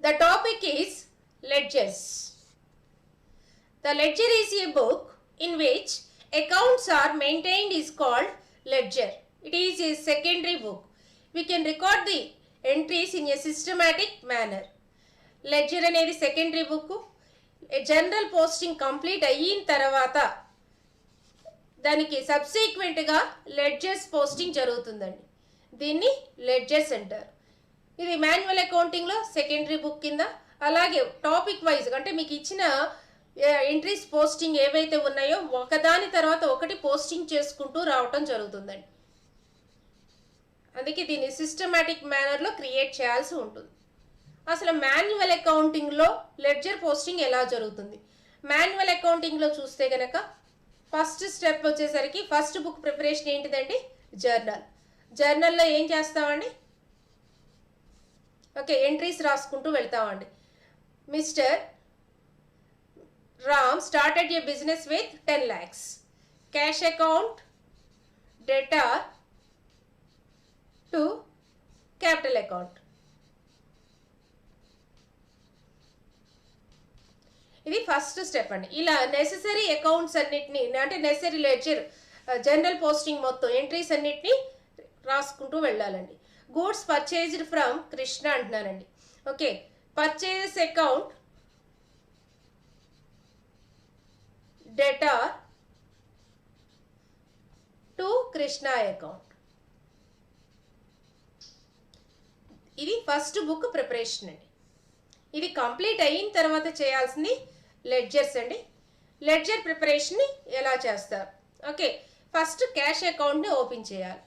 The topic is ledgers. The ledger is a book in which accounts are maintained is called ledger. It is a secondary book. We can record the entries in a systematic manner. Ledger అనేది secondary book. General posting complete అయిన తర్వాత దానికి సబ్సిక్వెంట్గా ledgers posting జరుగుతుందండి. దీన్ని ledgers అంటారు. ఇది manual అకౌంటింగ్లో secondary book కింద. అలాగే టాపిక్ వైజ్ అంటే మీకు ఇచ్చిన ఎంట్రీస్ పోస్టింగ్ ఏవైతే ఉన్నాయో ఒకదాని తర్వాత ఒకటి పోస్టింగ్ చేసుకుంటూ రావటం జరుగుతుందండి. అందుకే దీన్ని సిస్టమాటిక్ మేనర్లో క్రియేట్ చేయాల్సి ఉంటుంది. అసలు మాన్యువల్ అకౌంటింగ్లో లెడ్జర్ పోస్టింగ్ ఎలా జరుగుతుంది? మాన్యువల్ అకౌంటింగ్లో చూస్తే కనుక ఫస్ట్ స్టెప్ వచ్చేసరికి ఫస్ట్ బుక్ ప్రిపరేషన్ ఏంటిదండి? జర్నల్. జర్నల్లో ఏం చేస్తామండి? ఓకే, ఎంట్రీస్ రాసుకుంటూ వెళ్తామండి. Mister Ram started a business with 10 lakhs. Cash account, debtor to capital account. ఇది ఫస్ట్ స్టెప్ అండి. ఇలా నెసెసరీ అకౌంట్స్ అన్నిటిని అంటే నెసెసరీ లెడ్జర్ జనరల్ పోస్టింగ్ మొత్తం ఎంట్రీస్ అన్నిటిని రాసుకుంటూ వెళ్ళాలండి. గూడ్స్ పర్చేజ్డ్ ఫ్రమ్ కృష్ణ అంటున్నానండి. Okay, purchases account, debtor to Krishna account. ఇది ఫస్ట్ బుక్ ప్రిపరేషన్ అండి. ఇది కంప్లీట్ అయిన తర్వాత చేయాల్సింది లెడ్జర్స్ అండి. లెడ్జర్ ప్రిపరేషన్ని ఎలా చేస్తారు? ఓకే, ఫస్ట్ క్యాష్ అకౌంట్ని ఓపెన్ చేయాలి.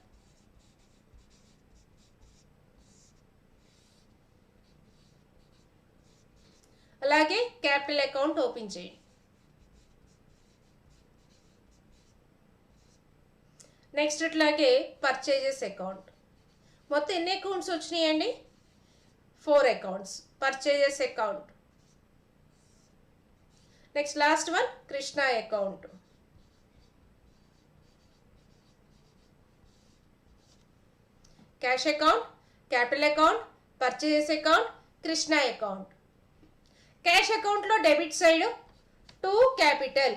అలాగే క్యాపిటల్ అకౌంట్ ఓపెన్ చేయండి. నెక్స్ట్ అట్లాగే పర్చేజెస్ అకౌంట్. మొత్తం ఎన్ని అకౌంట్స్ వచ్చినాయండి? 4 accounts. Purchases account. Next last one, Krishna account. Cash account, capital account, purchases account, Krishna account. Cash account lo debit side to capital.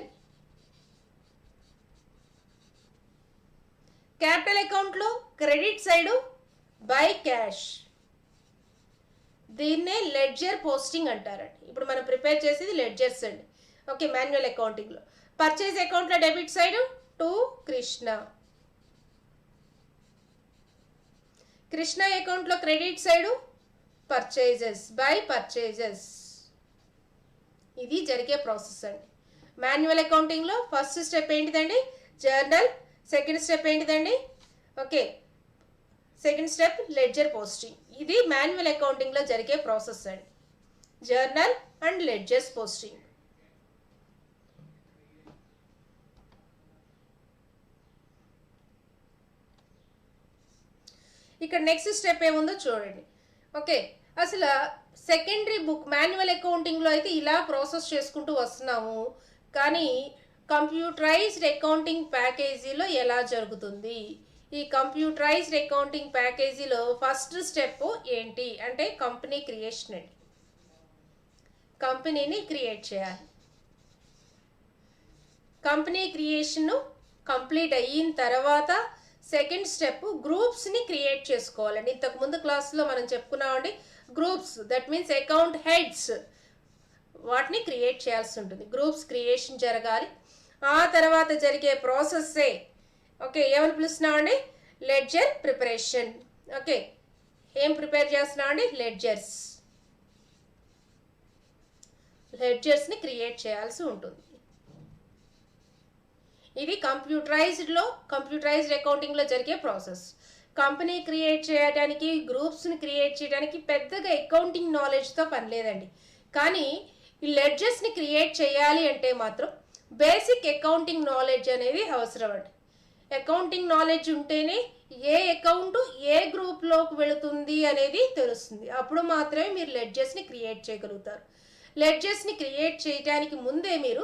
Capital account lo credit side by cash. దీన్నే ledger posting అంటారండి. ఇప్పుడు మనం prepare చేసేది ledgers అండి. Okay, manual అకౌంటింగ్లో purchase అకౌంట్లో debit side to Krishna, Krishna అకౌంట్లో credit side purchases by purchases. ఇది జరిగే ప్రాసెస్ అండి. మాన్యువల్ అకౌంటింగ్లో ఫస్ట్ స్టెప్ ఏంటిదండి? జర్నల్. సెకండ్ స్టెప్ ఏంటిదండి? Okay, second step ledger posting. ఇది మాన్యువల్ అకౌంటింగ్లో జరిగే ప్రాసెస్ అండి. Journal and ledgers posting. ఇక్కడ నెక్స్ట్ స్టెప్ ఏముందో చూడండి. ఓకే, అసలు సెకండరీ బుక్ మాన్యువల్ అకౌంటింగ్లో అయితే ఇలా ప్రాసెస్ చేసుకుంటూ వస్తున్నాము, కానీ కంప్యూటరైజ్డ్ అకౌంటింగ్ ప్యాకేజీలో ఎలా జరుగుతుంది? ఈ కంప్యూటరైజ్డ్ అకౌంటింగ్ ప్యాకేజీలో ఫస్ట్ స్టెప్ ఏంటి అంటే కంపెనీ క్రియేషన్ అండి. కంపెనీని క్రియేట్ చేయాలి. కంపెనీ క్రియేషన్ కంప్లీట్ అయిన తర్వాత సెకండ్ స్టెప్ గ్రూప్స్ని క్రియేట్ చేసుకోవాలండి. ఇంతకుముందు క్లాస్లో మనం చెప్పుకున్నామండి, groups that means account heads, వాటిని క్రియేట్ చేయాల్సి ఉంటుంది. గ్రూప్స్ క్రియేషన్ జరగాలి. ఆ తర్వాత జరిగే ప్రాసెస్సే ఓకే ఏమని పిలుస్తున్నామండి? Ledger preparation. ఓకే, ఏం ప్రిపేర్ చేస్తున్నామండి? లెడ్జర్స్. లెడ్జర్స్ని క్రియేట్ చేయాల్సి ఉంటుంది. ఇది కంప్యూటరైజ్డ్ అకౌంటింగ్లో జరిగే ప్రాసెస్. కంపెనీ క్రియేట్ చేయడానికి, గ్రూప్స్ని క్రియేట్ చేయడానికి పెద్దగా అకౌంటింగ్ నాలెడ్జ్తో పని లేదండి. కానీ ఈ లెడ్జర్స్ని క్రియేట్ చేయాలి అంటే మాత్రం బేసిక్ అకౌంటింగ్ నాలెడ్జ్ అనేది అవసరం అండి. అకౌంటింగ్ నాలెడ్జ్ ఉంటేనే ఏ అకౌంట్ ఏ గ్రూప్లోకి వెళుతుంది అనేది తెలుస్తుంది. అప్పుడు మాత్రమే మీరు లెడ్జర్స్ని క్రియేట్ చేయగలుగుతారు. లెడ్జర్స్ని క్రియేట్ చేయడానికి ముందే మీరు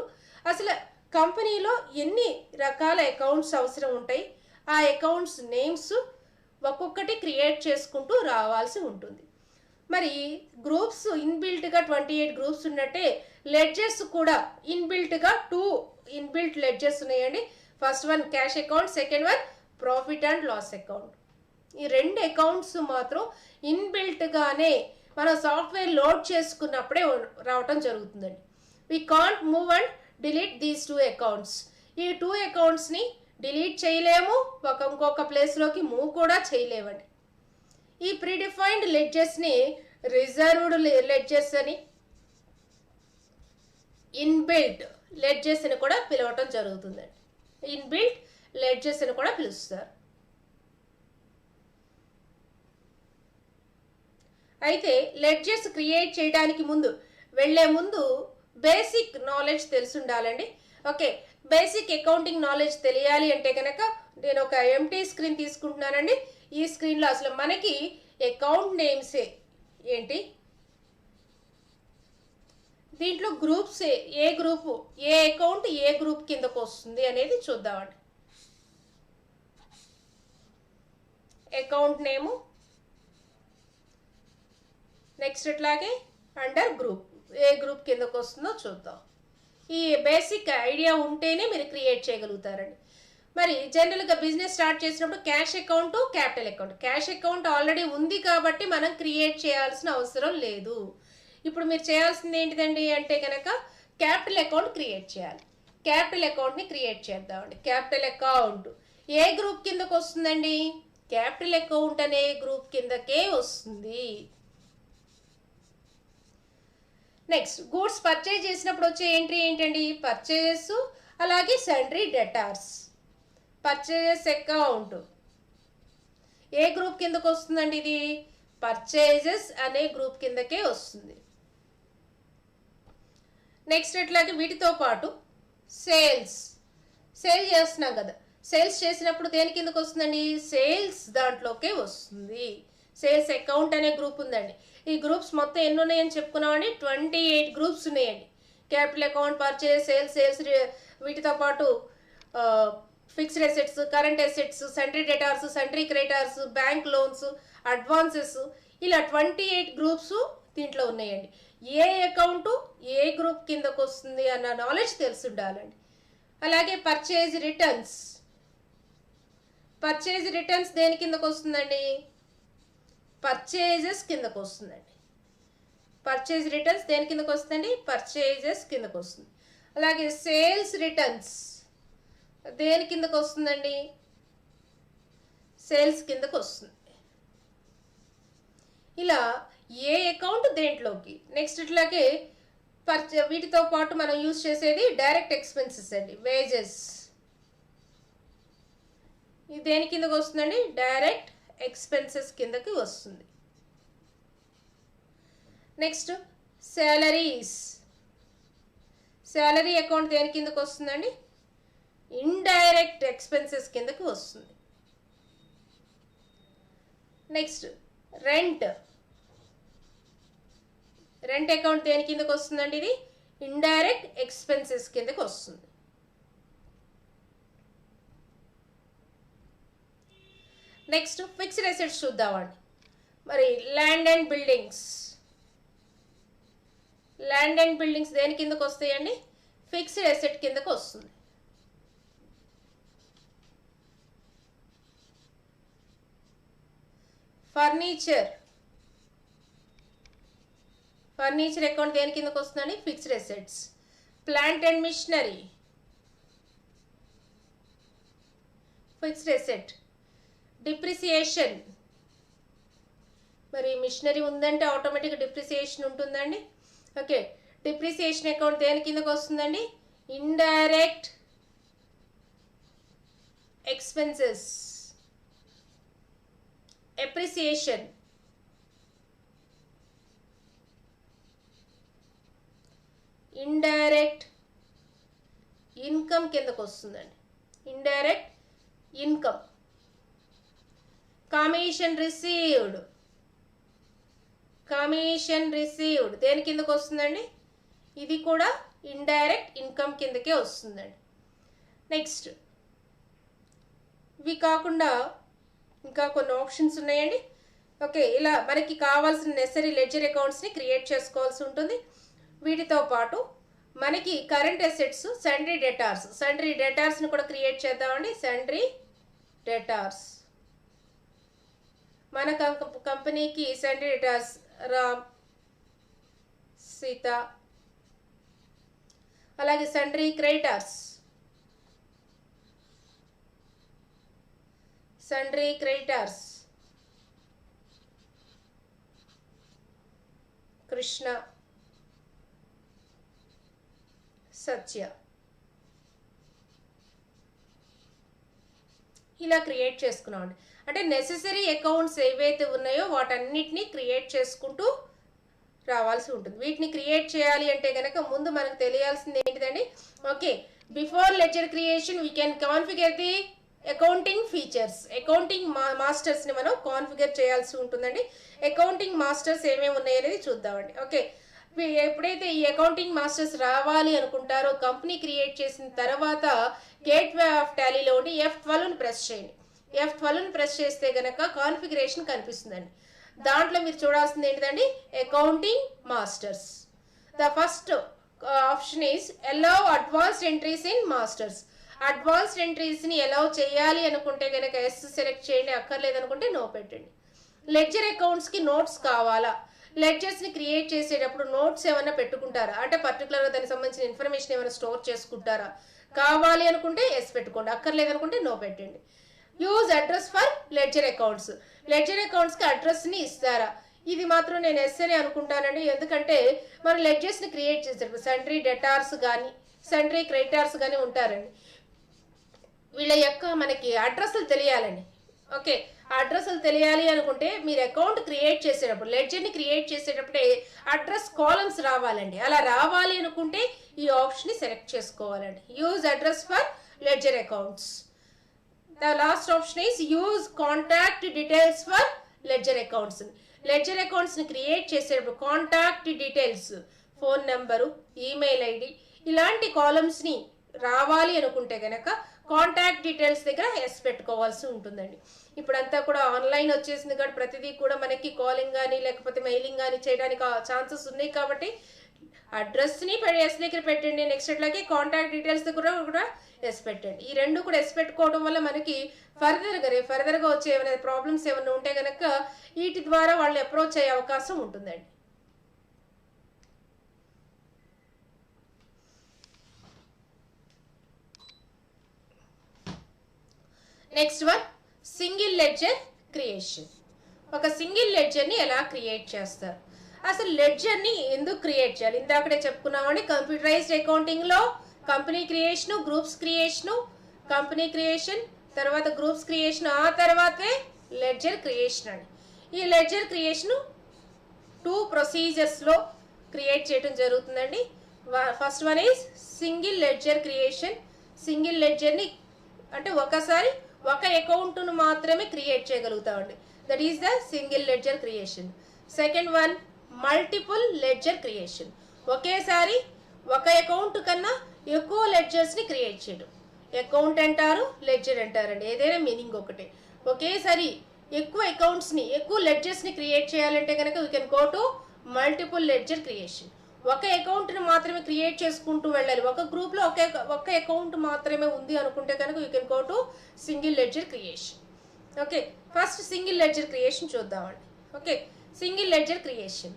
అసలు కంపెనీలో ఎన్ని రకాల అకౌంట్స్ అవసరం ఉంటాయి, ఆ అకౌంట్స్ నేమ్స్ ఒక్కొక్కటి క్రియేట్ చేసుకుంటూ రావాల్సి ఉంటుంది. మరి గ్రూప్స్ ఇన్బిల్ట్గా 28 గ్రూప్స్ ఉన్నట్టే లెడ్జర్స్ కూడా ఇన్బిల్ట్గా 2 ఇన్బిల్ట్ లెడ్జర్స్ ఉన్నాయండి. First one cash account, second one profit and loss account. ఈ రెండు అకౌంట్స్ మాత్రం ఇన్బిల్ట్గానే మనం సాఫ్ట్వేర్ లోడ్ చేసుకున్నప్పుడే రావటం జరుగుతుందండి. We can't move and delete these 2 accounts. ఈ 2 అకౌంట్స్ని డిలీట్ చేయలేము, ఇంకొక ప్లేస్లోకి మూవ్ కూడా చేయలేమండి. ఈ ప్రీడిఫైన్డ్ లెడ్జర్స్ని రిజర్వ్డ్ లెడ్జర్స్ అని, ఇన్బిల్ట్ లెడ్జర్స్ అని కూడా పిలవటం జరుగుతుందండి. ఇన్బిల్ట్ లెడ్జర్స్ అని కూడా పిలుస్తారు. అయితే లెడ్జర్స్ క్రియేట్ చేయడానికి వెళ్ళే ముందు బేసిక్ నాలెడ్జ్ తెలిసి ఉండాలండి. ఓకే, బేసిక్ అకౌంటింగ్ నాలెడ్జ్ తెలియాలి అంటే కనుక నేను ఒక ఎంటీ స్క్రీన్ తీసుకుంటున్నానండి. ఈ స్క్రీన్లో అసలు మనకి అకౌంట్ నేమ్స్ ఏంటి, దీంట్లో గ్రూప్స్ ఏ గ్రూపు, ఏ అకౌంట్ ఏ గ్రూప్ కిందకు వస్తుంది అనేది చూద్దామండి. అకౌంట్ నేము, నెక్స్ట్ ఇట్లాగే అండర్ గ్రూప్ ఏ గ్రూప్ కిందకు వస్తుందో చూద్దాం. ఈ బేసిక్ ఐడియా ఉంటేనే మీరు క్రియేట్ చేయగలుగుతారండి. మరి జనరల్గా బిజినెస్ స్టార్ట్ చేసినప్పుడు cash account, capital account. Cash account already ఉంది కాబట్టి మనం క్రియేట్ చేయాల్సిన అవసరం లేదు. ఇప్పుడు మీరు చేయాల్సింది ఏంటిదండి అంటే కనుక క్యాపిటల్ అకౌంట్ క్రియేట్ చేయాలి. క్యాపిటల్ అకౌంట్ని క్రియేట్ చేద్దామండి. క్యాపిటల్ అకౌంట్ ఏ గ్రూప్ కిందకు వస్తుందండి? క్యాపిటల్ అకౌంట్ అనే గ్రూప్ కిందకే వస్తుంది. నెక్స్ట్ గూడ్స్ పర్చేజ్ చేసినప్పుడు వచ్చే ఎంట్రీ ఏంటండి? పర్చేజెస్, అలాగే సండ్రీ డెటార్స్. పర్చేజెస్ అకౌంట్ ఏ గ్రూప్ కిందకు వస్తుందండి? ఇది పర్చేజెస్ అనే గ్రూప్ కిందకే వస్తుంది. నెక్స్ట్ ఇట్లాగే వీటితో పాటు సేల్ చేస్తున్నాం కదా, సేల్స్ చేసినప్పుడు దేని కిందకు వస్తుందండి? సేల్స్ దాంట్లోకే వస్తుంది. సేల్స్ అకౌంట్ అనే గ్రూప్ ఉందండి. ఈ గ్రూప్స్ మొత్తం ఎన్ని ఉన్నాయని చెప్పుకున్నామండి? 28 గ్రూప్స్ ఉన్నాయండి. క్యాపిటల్ అకౌంట్, పర్చేజ్, సేల్స్ వీటితో పాటు fixed assets, current assets, sundry debtors, sundry creditors, bank loans, advances, ఇలా 28 గ్రూప్స్ దీంట్లో ఉన్నాయండి. ఏ అకౌంటు ఏ గ్రూప్ కిందకు వస్తుంది అన్న నాలెడ్జ్ తెలిసి ఉండాలండి. అలాగే పర్చేజ్ రిటర్న్స్ దేని కిందకు వస్తుందండి? పర్చేజెస్ కిందకు వస్తుందండి. పర్చేజ్ రిటర్న్స్ దేని కిందకు వస్తుందండి? పర్చేజెస్ కిందకు వస్తుంది. అలాగే సేల్స్ రిటర్న్స్ దేని కిందకు వస్తుందండి? సేల్స్ కిందకు వస్తుంది. ఇలా ఏ అకౌంట్ దేంట్లోకి. నెక్స్ట్ ఇట్లాగే వీటితో పాటు మనం యూజ్ చేసేది డైరెక్ట్ ఎక్స్పెన్సెస్ అండి. వేజెస్ ఇది దేని కిందకు వస్తుందండి? డైరెక్ట్ ఎక్స్పెన్సెస్ కిందకి వస్తుంది. నెక్స్ట్ శాలరీ అకౌంట్ దేని కిందకు వస్తుందండి? ఇండైరెక్ట్ ఎక్స్పెన్సెస్ కిందకి వస్తుంది. నెక్స్ట్ రెంట్ అకౌంట్ దేని కిందకు వస్తుందండి? ఇది ఇండైరెక్ట్ ఎక్స్పెన్సెస్ కిందకి వస్తుంది. నెక్స్ట్ ఫిక్స్డ్ అసెట్స్ చూద్దామండి. మరి ల్యాండ్ అండ్ బిల్డింగ్స్ దేని కిందకు వస్తాయండి? ఫిక్స్డ్ అసెట్ కిందకు వస్తుంది. ఫర్నిచర్ అకౌంట్ దేని కిందకు వస్తుందండి? Fixed assets. Plant and machinery fixed asset. Depreciation, మరి మిషనరీ ఉందంటే ఆటోమేటిక్గా డిప్రిసియేషన్ ఉంటుందండి. ఓకే, డిప్రిసియేషన్ అకౌంట్ దేని కిందకు వస్తుందండి? Indirect expenses. Appreciation indirect income కిందకు వస్తుందండి. Indirect income. కమిషన్ రిసీవ్డ్ దేని కిందకు వస్తుందండి? ఇది కూడా ఇండైరెక్ట్ ఇన్కమ్ కిందకే వస్తుందండి. నెక్స్ట్ ఇవి కాకుండా ఇంకా కొన్ని ఆప్షన్స్ ఉన్నాయండి. ఓకే, ఇలా మనకి కావాల్సిన నెసరీ లెడ్జర్ అకౌంట్స్ని క్రియేట్ చేసుకోవాల్సి ఉంటుంది. వీటితో పాటు మనకి కరెంట్ అసెట్స్, సండ్రీ డెటార్స్ని కూడా క్రియేట్ చేద్దామండి. సండ్రీ డెటార్స్ మన కంపెనీకి సండ్రీ డెటార్స్ రామ్, సీత, అలాగే సండ్రీ క్రెడిటార్స్, కృష్ణ, సత్య, ఇలా క్రియేట్ చేసుకున్నామండి. అంటే నెసెసరీ అకౌంట్స్ ఏవైతే ఉన్నాయో వాటన్నిటిని క్రియేట్ చేసుకుంటూ రావాల్సి ఉంటుంది. వీటిని క్రియేట్ చేయాలి అంటే కనుక ముందు మనకు తెలియాల్సింది ఏంటిదండి? Okay, before ledger creation we can configure the accounting features. Accounting మాస్టర్స్ని మనం కాన్ఫిగర్ చేయాల్సి ఉంటుందండి. అకౌంటింగ్ మాస్టర్స్ ఏమేమి ఉన్నాయి అనేది చూద్దామండి. ఓకే, ఎప్పుడైతే ఈ అకౌంటింగ్ మాస్టర్స్ రావాలి అనుకుంటారో కంపెనీ క్రియేట్ చేసిన తర్వాత గేట్వే ఆఫ్ టాలీలో ఉండి F12ని ప్రెస్ చేయండి. F12ని ప్రెస్ చేస్తే కనుక కాన్ఫిగరేషన్ కనిపిస్తుందండి. దాంట్లో మీరు చూడాల్సింది ఏంటిదండి? Accounting masters. The first option is allow advanced entries in masters. Advanced ఎంట్రీస్ని అలౌ చేయాలి అనుకుంటే కనుక ఎస్ సెలెక్ట్ చేయండి, అక్కర్లేదు అనుకుంటే నో పెట్టండి. లెడ్జర్ అకౌంట్స్కి నోట్స్ కావాలా? లెడ్జర్స్ని క్రియేట్ చేసేటప్పుడు నోట్స్ ఏమైనా పెట్టుకుంటారా? అంటే పర్టికులర్గా దానికి సంబంధించిన ఇన్ఫర్మేషన్ ఏమైనా స్టోర్ చేసుకుంటారా? కావాలి అనుకుంటే ఎస్ పెట్టుకోండి, అక్కర్లేదు అనుకుంటే నో పెట్టండి. Use address for ledger accounts. Ledger అకౌంట్స్కి అడ్రస్ని ఇస్తారా? ఇది మాత్రం నేను ఎస్ అని అనుకుంటానండి. ఎందుకంటే మనం లెడ్జర్స్ని క్రియేట్ చేసేటప్పుడు సండ్రీ డెటార్స్ కానీ సండ్రీ క్రెడిటార్స్ కానీ ఉంటారండి. వీళ్ళ యొక్క మనకి అడ్రస్లు తెలియాలండి. ఓకే, అడ్రస్లు తెలియాలి అనుకుంటే మీరు అకౌంట్ క్రియేట్ చేసేటప్పుడు లెడ్జర్ని క్రియేట్ చేసేటప్పుడే అడ్రస్ కాలమ్స్ రావాలండి. అలా రావాలి అనుకుంటే ఈ ఆప్షన్ని సెలెక్ట్ చేసుకోవాలండి. Use address for ledger accounts. The last option is use contact details for ledger accounts. Ledger అకౌంట్స్ని క్రియేట్ చేసేటప్పుడు contact details, phone number, email ID ఇలాంటి కాలమ్స్ని రావాలి అనుకుంటే కనుక కాంటాక్ట్ డీటెయిల్స్ దగ్గర ఎస్ పెట్టుకోవాల్సి ఉంటుందండి. ఇప్పుడంతా కూడా ఆన్లైన్ వచ్చేసింది కాబట్టి ప్రతిదీ కూడా మనకి కాలింగ్ కానీ లేకపోతే మెయిలింగ్ కానీ చేయడానికి ఛాన్సెస్ ఉన్నాయి. కాబట్టి అడ్రస్ని ఎస్ దగ్గర పెట్టండి. నెక్స్ట్ అట్లాగే కాంటాక్ట్ డీటెయిల్స్ దగ్గర కూడా ఎస్ పెట్టండి. ఈ రెండు కూడా ఎస్ పెట్టుకోవడం వల్ల మనకి ఫర్దర్గా వచ్చే ఏమైనా ప్రాబ్లమ్స్ ఏమైనా ఉంటే కనుక వీటి ద్వారా వాళ్ళు అప్రోచ్ అయ్యే అవకాశం ఉంటుందండి. Next one, single ledger creation. ఒక సింగిల్ లెడ్జర్ని ఎలా క్రియేట్ చేస్తారు? అసలు లెడ్జర్ని ఎందుకు క్రియేట్ చేయాలి? ఇందాకడే చెప్పుకున్నామండి, కంప్యూటరైజ్డ్ అకౌంటింగ్లో company creation, groups creation, company creation, తర్వాత గ్రూప్స్ క్రియేషన్, ఆ తర్వాతే లెడ్జర్ క్రియేషన్ అండి. ఈ లెడ్జర్ క్రియేషను 2 ప్రొసీజర్స్లో క్రియేట్ చేయడం జరుగుతుందండి. First one is single ledger creation. Single లెడ్జర్ని అంటే ఒకసారి ఒక అకౌంట్ను మాత్రమే క్రియేట్ చేయగలుగుతామండి. That is the single ledger creation. Second one, multiple ledger creation. ఒకేసారి ఒక అకౌంట్ కన్నా ఎక్కువ లెడ్జర్స్ని క్రియేట్ చేయడం. అకౌంట్ అంటారు, లెడ్జర్ అంటారండి, ఏదైనా మీనింగ్ ఒకటే. ఒకేసారి ఎక్కువ అకౌంట్స్ని ఎక్కువ లెడ్జర్స్ని క్రియేట్ చేయాలంటే కనుక we can go to multiple ledger creation. ఒక అకౌంట్ని మాత్రమే క్రియేట్ చేసుకుంటూ వెళ్ళాలి. ఒక గ్రూప్లో ఒక అకౌంట్ మాత్రమే ఉంది అనుకుంటే కనుక you can go to single ledger creation. Okay, first single ledger creation చూద్దామండి. Okay, single ledger creation.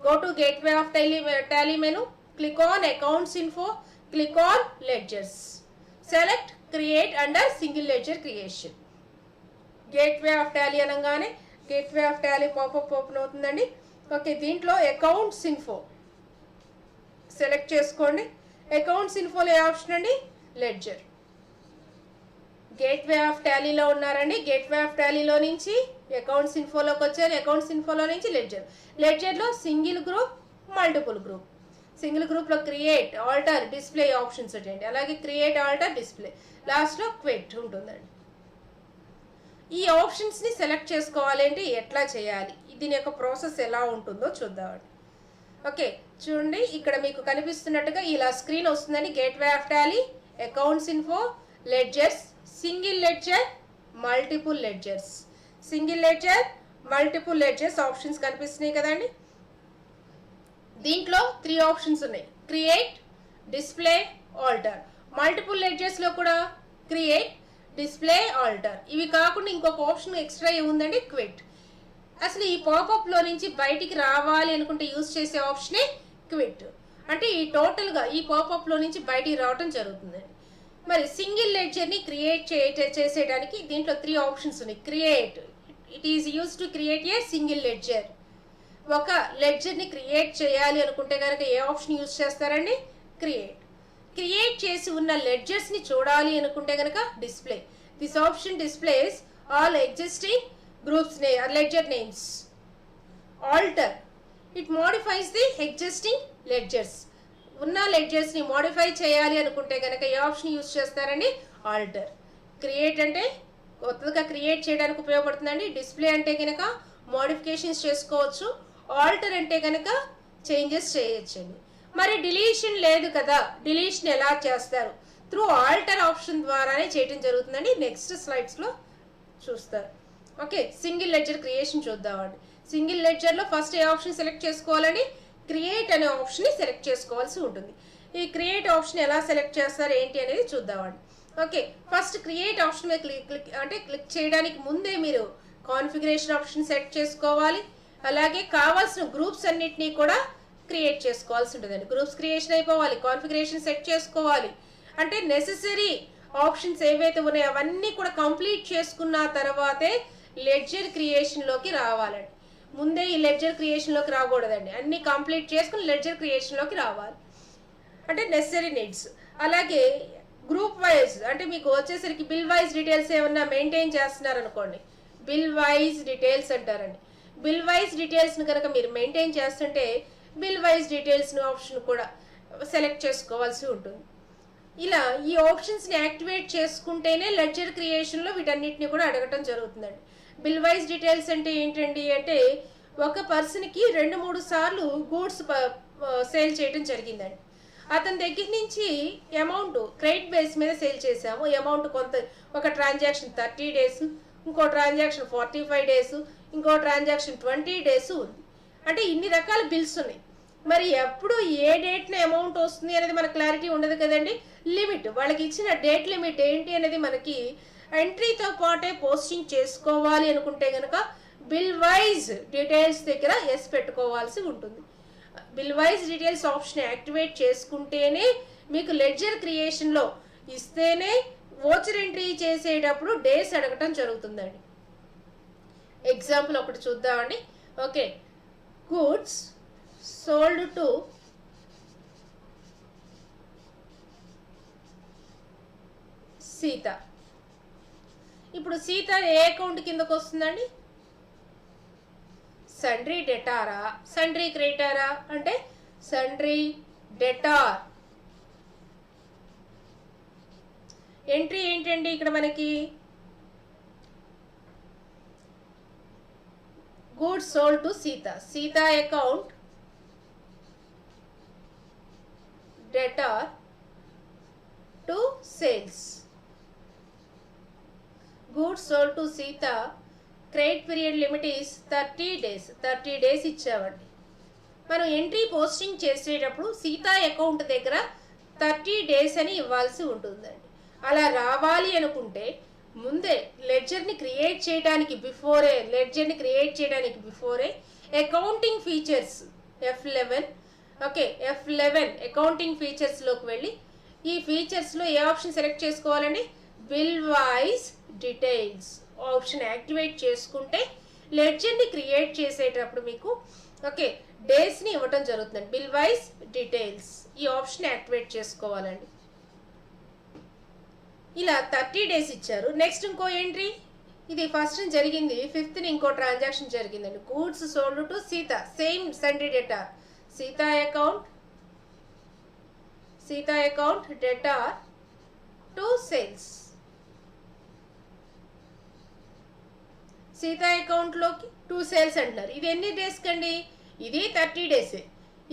Go to gateway of Tally menu, click on accounts info, click on ledgers, select create under single ledger creation. Gateway of Tally అనగానే gateway of Tally popup open అవుతుందండి. Okay, దీంట్లో accounts info select చేసుకోండి. Accounts ఇన్ఫోలో ఏ option అండి? Ledger. Gateway of టాలీలో ఉన్నారండి. Gateway of టాలీలో నుంచి అకౌంట్స్ ఇన్ఫోలోకి వచ్చారు. అకౌంట్స్ ఇన్ఫోలో నుంచి లెడ్జర్. లెడ్జర్లో single group, multiple group. Single గ్రూప్లో క్రియేట్, ఆల్టర్, డిస్ప్లే ఆప్షన్స్ ఉంటాయండి. అలాగే క్రియేట్, ఆల్టర్, డిస్ప్లే, లాస్ట్లో క్విట్ ఉంటుందండి. ఈ ఆప్షన్స్ని సెలెక్ట్ చేసుకోవాలంటే ఎట్లా చేయాలి, దీని యొక్క ప్రాసెస్ ఎలా ఉంటుందో చూద్దామండి. ఓకే, చూడండి ఇక్కడ మీకు కనిపిస్తున్నట్టుగా ఇలా స్క్రీన్ వస్తుందని. Gateway of Tally, accounts info, ledgers, single ledger, multiple ledgers, single ledger, multiple ledgers options కనిపిస్తున్నాయి కదండి. దీంట్లో 3 ఆప్షన్స్ ఉన్నాయి, క్రియేట్, డిస్ప్లే, ఆల్టర్. మల్టిపుల్ లెడ్జర్స్లో కూడా క్రియేట్, డిస్ప్లే, ఆల్టర్. ఇవి కాకుండా ఇంకొక ఆప్షన్ ఎక్స్ట్రా ఏముందండి, క్విట్. అసలు ఈ పాపప్లో నుంచి బయటికి రావాలి అనుకుంటే యూజ్ చేసే ఆప్షనే క్విట్. అంటే ఈ టోటల్గా ఈ పాపప్లో నుంచి బయటికి రావటం జరుగుతుందండి. మరి సింగిల్ లెడ్జర్ని క్రియేట్ చేసేయడానికి దీంట్లో 3 ఆప్షన్స్ ఉన్నాయి. Create, it is use to create a single ledger. ఒక లెడ్జర్ని క్రియేట్ చేయాలి అనుకుంటే కనుక ఏ ఆప్షన్ యూజ్ చేస్తారండి, క్రియేట్. క్రియేట్ చేసి ఉన్న లెడ్జర్స్ని చూడాలి అనుకుంటే కనుక display. This option displays all existing groups ledger names. Alter, it modifies the existing ledgers. ఉన్న లెడ్జర్స్ని మోడిఫై చేయాలి అనుకుంటే కనుక ఏ ఆప్షన్ యూజ్ చేస్తారండి, ఆల్టర్. క్రియేట్ అంటే కొత్తగా క్రియేట్ చేయడానికి ఉపయోగపడుతుందండి. డిస్ప్లే అంటే కనుక మోడిఫికేషన్స్ చేసుకోవచ్చు. ఆల్టర్ అంటే కనుక చేంజెస్ చేయొచ్చండి. మరి డిలీషన్ లేదు కదా, డిలీషన్ ఎలా చేస్తారు? త్రూ ఆల్టర్ ఆప్షన్ ద్వారానే చేయడం జరుగుతుందండి. నెక్స్ట్ స్లైడ్స్లో చూస్తారు. ఓకే, సింగిల్ లెడ్జర్ క్రియేషన్ చూద్దామండి. సింగిల్ లెడ్జర్లో ఫస్ట్ ఏ ఆప్షన్ సెలెక్ట్ చేసుకోవాలని, క్రియేట్ అనే ఆప్షన్ని సెలెక్ట్ చేసుకోవాల్సి ఉంటుంది. ఈ క్రియేట్ ఆప్షన్ ఎలా సెలెక్ట్ చేస్తారు ఏంటి అనేది చూద్దామండి. ఓకే, ఫస్ట్ క్రియేట్ ఆప్షన్ మీద క్లిక్ చేయడానికి ముందే మీరు కాన్ఫిగరేషన్ ఆప్షన్ సెట్ చేసుకోవాలి. అలాగే కావాల్సిన గ్రూప్స్ అన్నిటినీ కూడా క్రియేట్ చేసుకోవాల్సి ఉంటుందండి. గ్రూప్స్ క్రియేషన్ అయిపోవాలి, కాన్ఫిగరేషన్ సెట్ చేసుకోవాలి. అంటే నెసెసరీ ఆప్షన్స్ ఏవైతే ఉన్నాయో అవన్నీ కూడా కంప్లీట్ చేసుకున్న తర్వాతే లెడ్జర్ క్రియేషన్లోకి రావాలండి. ముందే ఈ లెడ్జర్ క్రియేషన్లోకి రాకూడదండి. అన్నీ కంప్లీట్ చేసుకుని లెడ్జర్ క్రియేషన్లోకి రావాలి. అంటే నెసెసరీ నీడ్స్. అలాగే గ్రూప్ వైజ్ అంటే మీకు వచ్చేసరికి బిల్ వైజ్ డీటెయిల్స్ ఏమన్నా మెయింటైన్ చేస్తున్నారనుకోండి, బిల్ వైజ్ డీటెయిల్స్ అంటారండి. బిల్ వైజ్ డీటెయిల్స్ని కనుక మీరు మెయింటైన్ చేస్తుంటే బిల్ వైజ్ డీటెయిల్స్ ఆప్షన్ కూడా సెలెక్ట్ చేసుకోవాల్సి ఉంటుంది. ఇలా ఈ ఆప్షన్స్ని యాక్టివేట్ చేసుకుంటేనే లెడ్జర్ క్రియేషన్లో వీటన్నిటిని కూడా అడగటం జరుగుతుందండి. బిల్ వైజ్ డీటెయిల్స్ అంటే ఏంటండి అంటే ఒక పర్సన్కి 2-3 సార్లు గూడ్స్ సేల్ చేయడం జరిగిందండి. అతని దగ్గర నుంచి అమౌంట్ క్రెడిట్ బేస్ మీద సేల్ చేసాము. అమౌంట్ కొంత ఒక ట్రాన్సాక్షన్ 30 days, ఇంకో ట్రాన్సాక్షన్ 45 days, ఇంకో ట్రాన్సాక్షన్ 20 days ఉంది. అంటే ఇన్ని రకాల బిల్స్ ఉన్నాయి. మరి ఎప్పుడు ఏ డేట్న అమౌంట్ వస్తుంది అనేది మనకు క్లారిటీ ఉండదు కదండి. లిమిట్, వాళ్ళకి ఇచ్చిన డేట్ లిమిట్ ఏంటి అనేది మనకి ఎంట్రీతో పాటే పోస్టింగ్ చేసుకోవాలి అనుకుంటే కనుక బిల్ వైజ్ డీటెయిల్స్ దగ్గర ఎస్ పెట్టుకోవాల్సి ఉంటుంది. Bill wise details option activate చేసుకుంటేనే మీకు లెడ్జర్ క్రియేషన్లో ఇస్తేనే వోచర్ ఎంట్రీ చేసేటప్పుడు డేస్ అడగటం జరుగుతుందండి. ఎగ్జాంపుల్ ఒకటి చూద్దామండి. Okay, goods sold to Sita. ఇప్పుడు సీత ఏ అకౌంట్ కిందకు వస్తుందండి? సండ్రీ డెటారా, సండ్రీ క్రెడిటారా అంటే సండ్రీ డెటార్. ఎంట్రీ ఏంటండి ఇక్కడ మనకి? Goods sold to Sita. Sita account debtor to sales. Goods sold to Sita, credit period limit is 30 days. 30 days ఇచ్చామండి. మనం ఎంట్రీ పోస్టింగ్ చేసేటప్పుడు సీత అకౌంట్ దగ్గర 30 days అని ఇవ్వాల్సి ఉంటుందండి. అలా రావాలి అనుకుంటే ముందే లెడ్జర్ని క్రియేట్ చేయడానికి బిఫోరే accounting features F11 okay F11 accounting ఫీచర్స్లోకి వెళ్ళి ఈ ఫీచర్స్లో ఏ ఆప్షన్ సెలెక్ట్ చేసుకోవాలండి? Bill wise details option activate చేసుకుంటే లెడ్జర్ని క్రియేట్ చేసేటప్పుడు మీకు ఓకే డేస్ని ఇవ్వటం జరుగుతుందండి. బిల్ వైజ్ డీటెయిల్స్ ఈ ఆప్షన్ యాక్టివేట్ చేసుకోవాలండి. ఇలా 30 days ఇచ్చారు. నెక్స్ట్ ఇంకో ఎంట్రీ, ఇది ఫస్ట్ జరిగింది 5th ఇంకో ట్రాన్సాక్షన్ జరిగిందండి. Goods sold to Sita, same sundry debtor. Sita account debtor to sales. Sita account లోకి 2 sales అంటున్నారు. ఇది ఎన్ని డేస్ కండి? ఇది 30 days.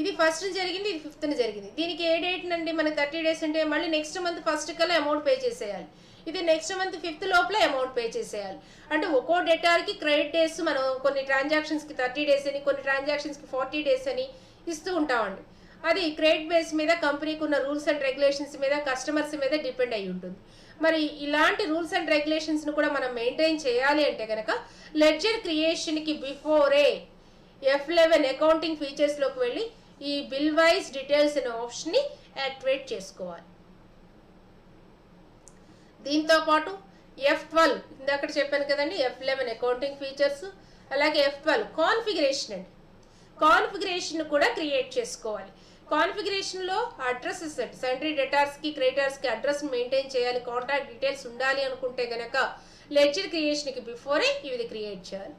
ఇది ఫస్ట్ జరిగింది, ఇది 5th జరిగింది. దీనికి ఏ డేట్ నండి? మనకి 30 days అంటే మళ్ళీ నెక్స్ట్ మంత్ ఫస్ట్ కల్లా అమౌంట్ పే చేసేయాలి. ఇది నెక్స్ట్ మంత్ 5th లోపల అమౌంట్ పే చేసేయాలి. అంటే ఒక్కో డెటార్కి క్రెడిట్ డేస్ మనం కొన్ని ట్రాన్సాక్షన్స్కి 30 days అని, కొన్ని ట్రాన్సాక్షన్స్కి 40 days అని ఇస్తూ ఉంటామండి. అది క్రెడిట్ బేస్ మీద కంపెనీకి ఉన్న రూల్స్ అండ్ రెగ్యులేషన్స్ మీద, కస్టమర్స్ మీద డిపెండ్ అయి ఉంటుంది. మరి ఇలాంటి రూల్స్ అండ్ రెగ్యులేషన్స్ను కూడా మనం మెయింటైన్ చేయాలి అంటే కనుక లెడ్జర్ క్రియేషన్కి బిఫోరే F11 అకౌంటింగ్ ఫీచర్స్లోకి వెళ్ళి ఈ బిల్ వైజ్ డీటెయిల్స్ అనే ఆప్షన్ని యాక్టివేట్ చేసుకోవాలి. దీంతో పాటు F12 ఇందాక చెప్పాను కదండి, F11 అకౌంటింగ్ ఫీచర్స్, అలాగే F12 కాన్ఫిగరేషన్ అండి. కాన్ఫిగరేషన్ కూడా క్రియేట్ చేసుకోవాలి. కాన్ఫిగరేషన్లో అడ్రస్ సెట్, సండ్రీ డెటార్స్కి క్రెడిటర్స్కి అడ్రస్ మెయింటైన్ చేయాలి, కాంటాక్ట్ డీటెయిల్స్ ఉండాలి అనుకుంటే కనుక లెడ్జర్ క్రియేషన్కి బిఫోరే ఇవి క్రియేట్ చేయాలి.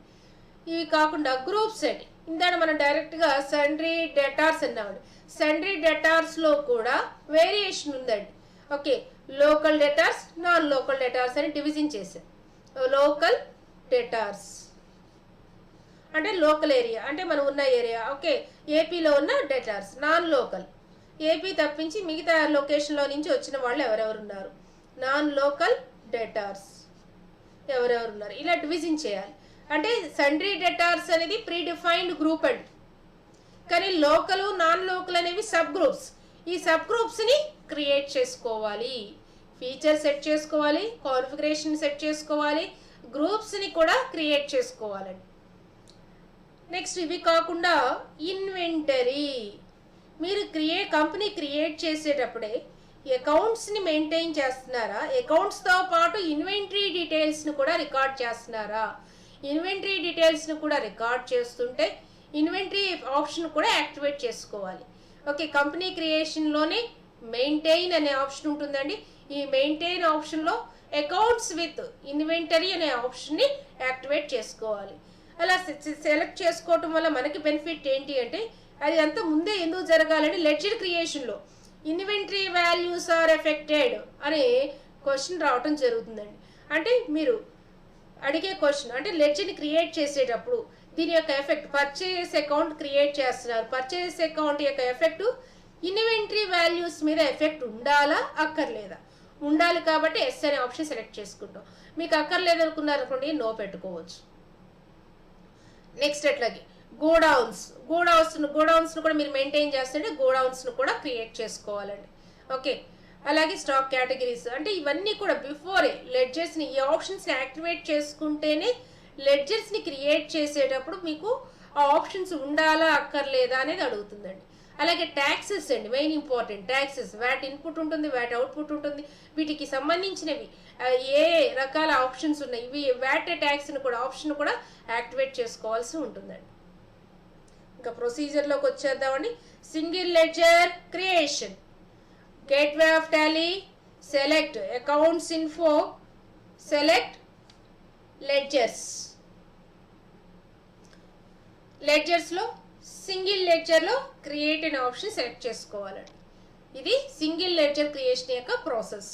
ఇవి కాకుండా గ్రూప్ సెట్, ఇందాక మనం డైరెక్ట్గా సండ్రీ డెటార్స్ అన్నామండి. సండ్రీ డెటార్స్లో కూడా వేరియేషన్ ఉందండి. Okay, local debtors, non local debtors అని డివిజన్ చేశారు. లోకల్ డెటార్స్ అంటే లోకల్ ఏరియా, అంటే మనం ఉన్న ఏరియా. ఓకే, ఏపీలో ఉన్న డెటార్స్. నాన్ లోకల్, ఏపీ తప్పించి మిగతా లొకేషన్లో నుంచి వచ్చిన వాళ్ళు ఎవరెవరు ఉన్నారు, నాన్ లోకల్ డెటార్స్ ఎవరెవరు ఉన్నారు, ఇలా డివిజన్ చేయాలి. అంటే సండ్రీ డెటార్స్ అనేది ప్రీ డిఫైన్డ్ గ్రూప్ అండి. కానీ లోకల్, నాన్ లోకల్ అనేవి సబ్ గ్రూప్స్. ఈ సబ్ గ్రూప్స్ని క్రియేట్ చేసుకోవాలి, ఫీచర్ సెట్ చేసుకోవాలి, కాన్ఫిగరేషన్ సెట్ చేసుకోవాలి, గ్రూప్స్ని కూడా క్రియేట్ చేసుకోవాలండి. నెక్స్ట్ ఇవి కాకుండా ఇన్వెంటరీ, మీరు కంపెనీ క్రియేట్ చేసేటప్పుడే అకౌంట్స్ని మెయింటైన్ చేస్తున్నారా, అకౌంట్స్తో పాటు ఇన్వెంటరీ డీటెయిల్స్ని కూడా రికార్డ్ చేస్తున్నారా? ఇన్వెంటరీ డీటెయిల్స్ని కూడా రికార్డ్ చేస్తుంటే ఇన్వెంటరీ ఆప్షన్ కూడా యాక్టివేట్ చేసుకోవాలి. ఓకే, కంపెనీ క్రియేషన్లోనే మెయింటైన్ అనే ఆప్షన్ ఉంటుందండి. ఈ మెయింటైన్ ఆప్షన్లో అకౌంట్స్ విత్ ఇన్వెంటరీ అనే ఆప్షన్ని యాక్టివేట్ చేసుకోవాలి. అలా సెలెక్ట్ చేసుకోవటం వల్ల మనకి బెనిఫిట్ ఏంటి అంటే, అది అంత ముందే ఎందుకు జరగాలంటే లెడ్జర్ క్రియేషన్లో ఇన్వెంటరీ వాల్యూస్ ఆర్ ఎఫెక్టెడ్ అనే క్వశ్చన్ రావటం జరుగుతుందండి. అంటే మీరు అడిగే క్వశ్చన్ అంటే లెడ్జర్ని క్రియేట్ చేసేటప్పుడు దీని యొక్క ఎఫెక్ట్, పర్చేస్ అకౌంట్ క్రియేట్ చేస్తున్నారు, పర్చేస్ అకౌంట్ యొక్క ఎఫెక్ట్ ఇన్వెంటరీ వాల్యూస్ మీద ఎఫెక్ట్ ఉండాలా అక్కర్లేదా? ఉండాలి కాబట్టి ఎస్ అనే ఆప్షన్ సెలెక్ట్ చేసుకుంటాం. మీకు అక్కర్లేదు అనుకున్నారనుకోండి నో పెట్టుకోవచ్చు. నెక్స్ట్ అట్లాగే గోడౌన్స్ను కూడా మీరు మెయింటైన్ చేస్తుంటే గోడౌన్స్ను కూడా క్రియేట్ చేసుకోవాలండి. ఓకే, అలాగే స్టాక్ కేటగిరీస్, అంటే ఇవన్నీ కూడా బిఫోరే లెడ్జర్స్ని, ఈ ఆప్షన్స్ని యాక్టివేట్ చేసుకుంటేనే లెడ్జర్స్ని క్రియేట్ చేసేటప్పుడు మీకు ఆ ఆప్షన్స్ ఉండాలా అక్కర్లేదా అనేది అడుగుతుందండి. అలాగే ట్యాక్సెస్ అండి, main important taxes. VAT input ఉంటుంది, వ్యాట్ అవుట్పుట్ ఉంటుంది, వీటికి సంబంధించినవి ఏ రకాల ఆప్షన్స్ ఉన్నాయి, ఇవి వ్యాట్ ట్యాక్స్ని కూడా ఆప్షన్ కూడా యాక్టివేట్ చేసుకోవాల్సి ఉంటుందండి. ఇంకా ప్రొసీజర్లోకి వచ్చేద్దామండి. Single ledger creation, gateway of Tally, select accounts info, select ledgers. లెడ్జర్స్లో సింగిల్ లెడ్జర్లో క్రియేట్ అనే ఆప్షన్ సెలెక్ట్ చేసుకోవాలండి. ఇది సింగిల్ లెడ్జర్ క్రియేషన్ యొక్క ప్రాసెస్.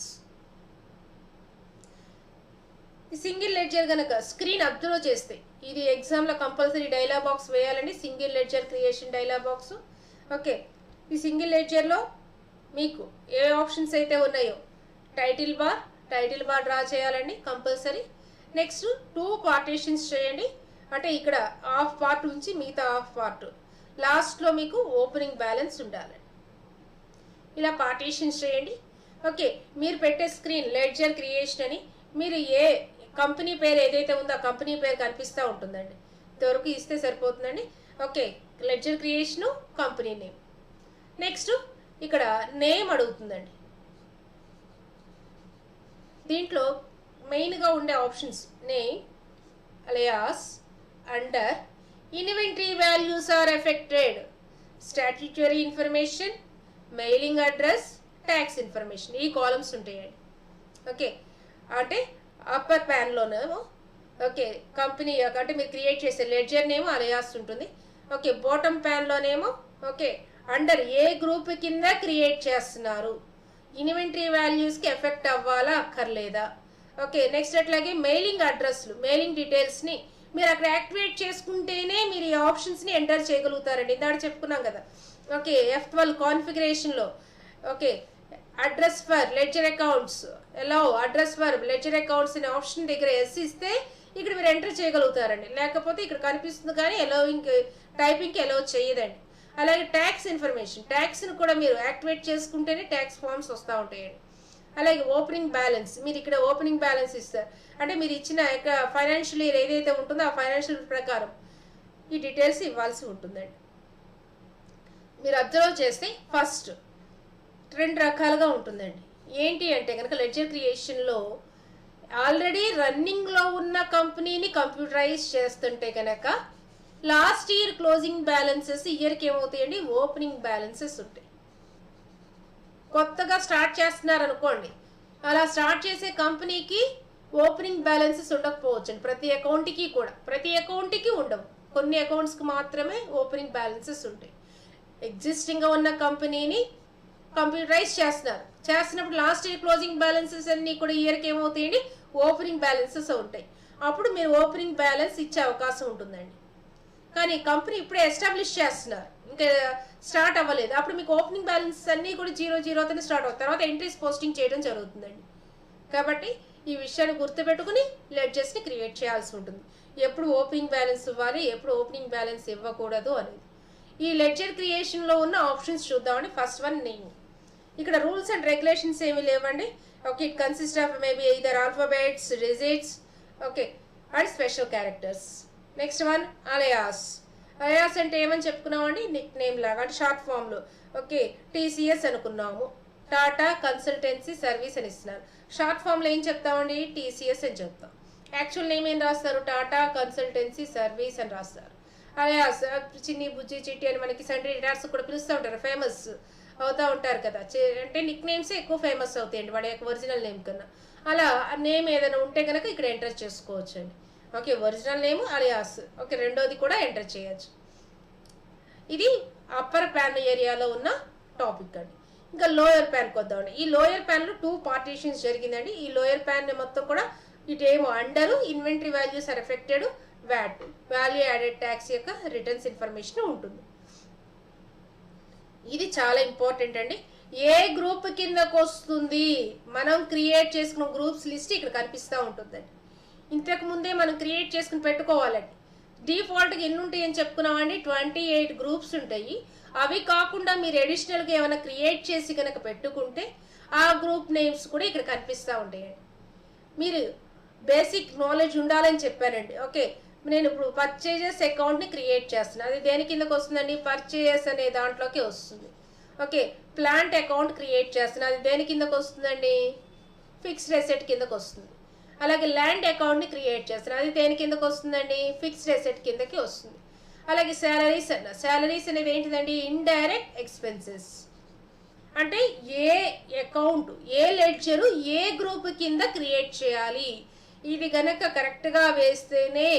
ఈ సింగిల్ లెడ్జర్ కనుక స్క్రీన్ అబ్జర్వ్ చేస్తే, ఇది ఎగ్జామ్లో కంపల్సరీ డైలాగ్ బాక్స్ వేయాలండి, single ledger creation dialog box. Okay, ఈ సింగిల్ లెడ్జర్లో మీకు ఏ ఆప్షన్స్ అయితే ఉన్నాయో టైటిల్ బార్ డ్రా చేయాలండి కంపల్సరీ. నెక్స్ట్ 2 పార్టీషన్స్ చేయండి, అంటే ఇక్కడ హాఫ్ పార్ట్ నుంచి మిగతా హాఫ్ పార్ట్ లాస్ట్లో మీకు ఓపెనింగ్ బ్యాలెన్స్ ఉండాలి. ఇలా పార్టీషన్స్ చేయండి. ఓకే, మీరు పెట్టే స్క్రీన్ లెడ్జర్ క్రియేషన్ అని, మీరు ఏ కంపెనీ పేరు ఏదైతే ఉందో ఆ కంపెనీ పేరు కనిపిస్తూ ఉంటుందండి, ఇంతవరకు ఇస్తే సరిపోతుందండి. Okay, ledger creation, company name. Next ఇక్కడ నేమ్ అడుగుతుందండి. దీంట్లో మెయిన్గా ఉండే options name, alias, under, inventory values are affected, statutory information, mailing address, tax information, ఈ కాలమ్స్ ఉంటాయండి. ఓకే, అంటే అప్పర్ ప్యాన్లోనేమో ఓకే కంపెనీ అంటే మీరు క్రియేట్ చేసే లెడ్జర్ నేమో అలియాస్ ఉంటుంది. ఓకే, బాటమ్ ప్యాన్లోనేమో ఓకే అండర్ ఏ గ్రూప్ కింద క్రియేట్ చేస్తున్నారు, ఇన్వెంటరీ వాల్యూస్కి ఎఫెక్ట్ అవ్వాలా అక్కర్లేదా. ఓకే, నెక్స్ట్ అట్లాగే మెయిలింగ్ అడ్రస్లు, మెయిలింగ్ డీటెయిల్స్ని మీరు అక్కడ యాక్టివేట్ చేసుకుంటేనే మీరు ఈ ఆప్షన్స్ని ఎంటర్ చేయగలుగుతారండి. ఇందాక చెప్పుకున్నాం కదా. ఓకే, F12 కాన్ఫిగరేషన్లో okay address for ledger accounts ఎలో అడ్రస్ ఫర్ లెడ్జర్ అకౌంట్స్ అనే ఆప్షన్ దగ్గర ఎస్ ఇస్తే ఇక్కడ మీరు ఎంటర్ చేయగలుగుతారండి. లేకపోతే ఇక్కడ కనిపిస్తుంది కానీ ఎలోవింగ్ టైపింగ్కి ఎలో చేయదండి. అలాగే ట్యాక్స్ ఇన్ఫర్మేషన్, ట్యాక్స్ని కూడా మీరు యాక్టివేట్ చేసుకుంటేనే ట్యాక్స్ ఫామ్స్ వస్తూ ఉంటాయండి. అలాగే ఓపెనింగ్ బ్యాలెన్స్, మీరు ఇక్కడ ఓపెనింగ్ బ్యాలెన్స్ ఇస్తారు అంటే మీరు ఇచ్చిన ఫైనాన్షియల్ ఇయర్ ఏదైతే ఉంటుందో ఆ ఫైనాన్షియల్ ప్రకారం ఈ డీటెయిల్స్ ఇవ్వాల్సి ఉంటుందండి. మీరు అబ్జర్వ్ చేస్తే ఫస్ట్ 2 రకాలుగా ఉంటుందండి. ఏంటి అంటే కనుక లెడ్జర్ క్రియేషన్లో ఆల్రెడీ రన్నింగ్లో ఉన్న కంపెనీని కంప్యూటరైజ్ చేస్తుంటే కనుక లాస్ట్ ఇయర్ క్లోజింగ్ బ్యాలెన్సెస్ ఇయర్కి ఏమవుతాయండి, ఓపెనింగ్ బ్యాలెన్సెస్ ఉంటాయి. కొత్తగా స్టార్ట్ చేస్తున్నారు అనుకోండి, అలా స్టార్ట్ చేసే కంపెనీకి ఓపెనింగ్ బ్యాలెన్సెస్ ఉండకపోవచ్చు అండి. ప్రతి అకౌంట్కి ఉండవు, కొన్ని అకౌంట్స్కి మాత్రమే ఓపెనింగ్ బ్యాలెన్సెస్ ఉంటాయి. ఎగ్జిస్టింగ్గా ఉన్న కంపెనీని కంప్యూటరైజ్ చేస్తున్నప్పుడు లాస్ట్ ఇయర్ క్లోజింగ్ బ్యాలెన్సెస్ అన్నీ కూడా ఇయర్కి ఏమవుతాయండి, ఓపెనింగ్ బ్యాలెన్సెస్ ఉంటాయి. అప్పుడు మీరు ఓపెనింగ్ బ్యాలెన్స్ ఇచ్చే అవకాశం ఉంటుందండి. కానీ కంపెనీ ఇప్పుడే ఎస్టాబ్లిష్ చేస్తున్నారు, ఇంకా స్టార్ట్ అవ్వలేదు, అప్పుడు మీకు ఓపెనింగ్ బ్యాలెన్స్ అన్నీ కూడా 0-0తోనే స్టార్ట్ అవుతాయి. తర్వాత ఎంట్రీస్ పోస్టింగ్ చేయడం జరుగుతుందండి. కాబట్టి ఈ విషయాన్ని గుర్తుపెట్టుకుని లెడ్జర్స్ని క్రియేట్ చేయాల్సి ఉంటుంది. ఎప్పుడు ఓపెనింగ్ బ్యాలెన్స్ ఇవ్వాలి, ఎప్పుడు ఓపెనింగ్ బ్యాలెన్స్ ఇవ్వకూడదు అనేది. ఈ లెడ్జర్ క్రియేషన్లో ఉన్న ఆప్షన్స్ చూద్దామండి. First one name. ఇక్కడ రూల్స్ అండ్ రెగ్యులేషన్స్ ఏమీ లేవండి. Okay, it consist of maybe either alphabets, digits, okay, and special characters. Next one alias. Alias అంటే ఏమని చెప్పుకున్నామండి, నిక్ నేమ్ లాగా అంటే షార్ట్ ఫామ్లో. ఓకే, టీసీఎస్ అనుకున్నాము, టాటా కన్సల్టెన్సీ సర్వీస్ అని ఇస్తున్నారు. షార్ట్ ఫామ్లో ఏం చెప్తామండి, టీసీఎస్ అని చెప్తాం. యాక్చువల్ నేమ్ ఏం రాస్తారు, టాటా కన్సల్టెన్సీ సర్వీస్ అని రాస్తారు. అలయాస్ చిన్ని, బుజ్జి, చిట్టి అని మనకి సండే డాట్స్ కూడా పిలుస్తూ ఉంటారు, ఫేమస్ అవుతూ ఉంటారు కదా. అంటే నిక్ నేమ్సే ఎక్కువ ఫేమస్ అవుతాయండి వాడి యొక్క ఒరిజినల్ నేమ్ కన్నా. అలా నేమ్ ఏదైనా ఉంటే కనుక ఇక్కడ ఎంటర్ చేసుకోవచ్చు అండి. Okay, original name alias. Okay, రెండోది కూడా ఎంటర్ చేయొచ్చు. ఇది అప్పర్ ప్యాన్ ఏరియాలో ఉన్న టాపిక్ అండి. ఇంకా లోయర్ ప్యాన్కి వద్దామండి. ఈ లోయర్ ప్యాన్లో 2 పార్టీషన్స్ జరిగిందండి. ఈ లోయర్ ప్యాన్ మొత్తం కూడా ఇటేమో under inventory values are affected, VAT value added tax యొక్క రిటర్న్స్ ఇన్ఫర్మేషన్ ఉంటుంది. ఇది చాలా ఇంపార్టెంట్ అండి. ఏ గ్రూప్ కిందకు వస్తుంది, మనం క్రియేట్ చేసుకున్న గ్రూప్స్ లిస్ట్ ఇక్కడ కనిపిస్తూ ఉంటుందండి. ఇంతకు ముందే మనం క్రియేట్ చేసుకుని పెట్టుకోవాలండి. డిఫాల్ట్గా ఎన్ని ఉంటాయి అని చెప్పుకున్నామండి, 28 గ్రూప్స్ ఉంటాయి. అవి కాకుండా మీరు అడిషనల్గా ఏమైనా క్రియేట్ చేసి కనుక పెట్టుకుంటే ఆ గ్రూప్ నేమ్స్ కూడా ఇక్కడ కనిపిస్తూ ఉంటాయండి. మీరు బేసిక్ నాలెడ్జ్ ఉండాలని చెప్పానండి. ఓకే, నేను ఇప్పుడు పర్చేజెస్ అకౌంట్ని క్రియేట్ చేస్తున్నాను. అది దేని కిందకు వస్తుందండి, పర్చేజెస్ అనే దాంట్లోకి వస్తుంది. ఓకే, ప్లాంట్ అకౌంట్ క్రియేట్ చేస్తున్నాను. అది దేని కిందకు వస్తుందండి, ఫిక్స్డ్ అసెట్ కిందకు వస్తుంది. అలాగే ల్యాండ్ అకౌంట్ని క్రియేట్ చేస్తున్నాను. అది దేని కిందకు వస్తుందండి, ఫిక్స్డ్ అసెట్ కిందకి వస్తుంది. అలాగే శాలరీస్ అన్న, శాలరీస్ అనేది ఏంటిదండి, ఇండైరెక్ట్ ఎక్స్పెన్సెస్. అంటే ఏ అకౌంట్, ఏ లెడ్జరు ఏ గ్రూప్ కింద క్రియేట్ చేయాలి, ఇది గనక కరెక్ట్గా వేస్తేనే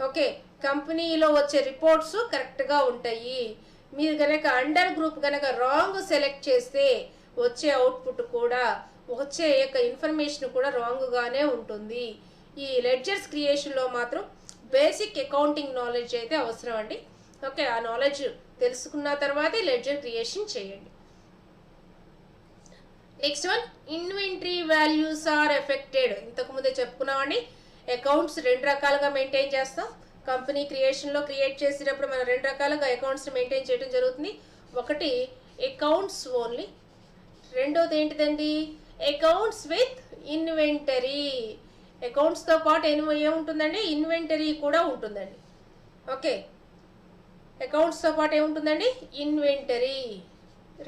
ఓకే కంపెనీలో వచ్చే రిపోర్ట్స్ కరెక్ట్గా ఉంటాయి. మీరు కనుక అండర్ గ్రూప్ కనుక రాంగ్ సెలెక్ట్ చేస్తే వచ్చే అవుట్పుట్ కూడా, వచ్చే యొక్క ఇన్ఫర్మేషన్ కూడా రాంగ్గానే ఉంటుంది. ఈ లెడ్జర్స్ క్రియేషన్లో మాత్రం బేసిక్ అకౌంటింగ్ నాలెడ్జ్ అయితే అవసరం అండి. ఓకే, ఆ నాలెడ్జ్ తెలుసుకున్న తర్వాతే లెడ్జర్ క్రియేషన్ చేయండి. Next one, inventory values are affected. ఇంతకుముందే చెప్పుకున్నామండి, అకౌంట్స్ 2 రకాలుగా మెయింటైన్ చేస్తాం. కంపెనీ క్రియేషన్లో క్రియేట్ చేసేటప్పుడు మనం 2 రకాలుగా అకౌంట్స్ని మెయింటైన్ చేయడం జరుగుతుంది. ఒకటి అకౌంట్స్ ఓన్లీ, రెండోది ఏంటిదండి అకౌంట్స్ విత్ ఇన్వెంటరీ. అకౌంట్స్తో పాటు ఏముంటుందండి, ఇన్వెంటరీ కూడా ఉంటుందండి. ఓకే, అకౌంట్స్తో పాటు ఏముంటుందండి, ఇన్వెంటరీ.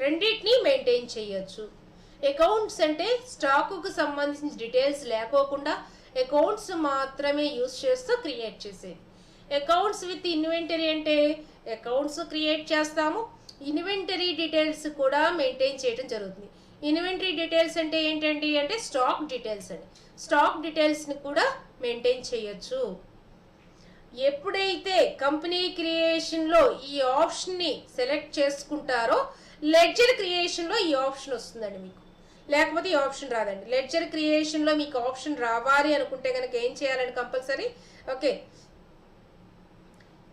రెండింటినీ మెయింటైన్ చేయొచ్చు. అకౌంట్స్ అంటే స్టాకుకు సంబంధించిన డీటెయిల్స్ లేకోకుండా అకౌంట్స్ మాత్రమే యూజ్ చేస్తూ క్రియేట్ చేసేది. అకౌంట్స్ విత్ ఇన్వెంటరీ అంటే అకౌంట్స్ క్రియేట్ చేస్తాము, ఇన్వెంటరీ డీటెయిల్స్ కూడా మెయింటైన్ చేయడం జరుగుతుంది. ఇన్వెంటరీ డీటెయిల్స్ అంటే ఏంటండి అంటే స్టాక్ డీటెయిల్స్ అండి. స్టాక్ డీటెయిల్స్ని కూడా మెయింటైన్ చేయొచ్చు. ఎప్పుడైతే కంపెనీ క్రియేషన్లో ఈ ఆప్షన్ని సెలెక్ట్ చేసుకుంటారో లెడ్జర్ క్రియేషన్లో ఈ ఆప్షన్ వస్తుందండి మీకు, లేకపోతే ఈ ఆప్షన్ రాదండి. లెడ్జర్ క్రియేషన్లో మీకు ఆప్షన్ రావాలి అనుకుంటే కనుక ఏం చేయాలండి, కంపల్సరీ ఓకే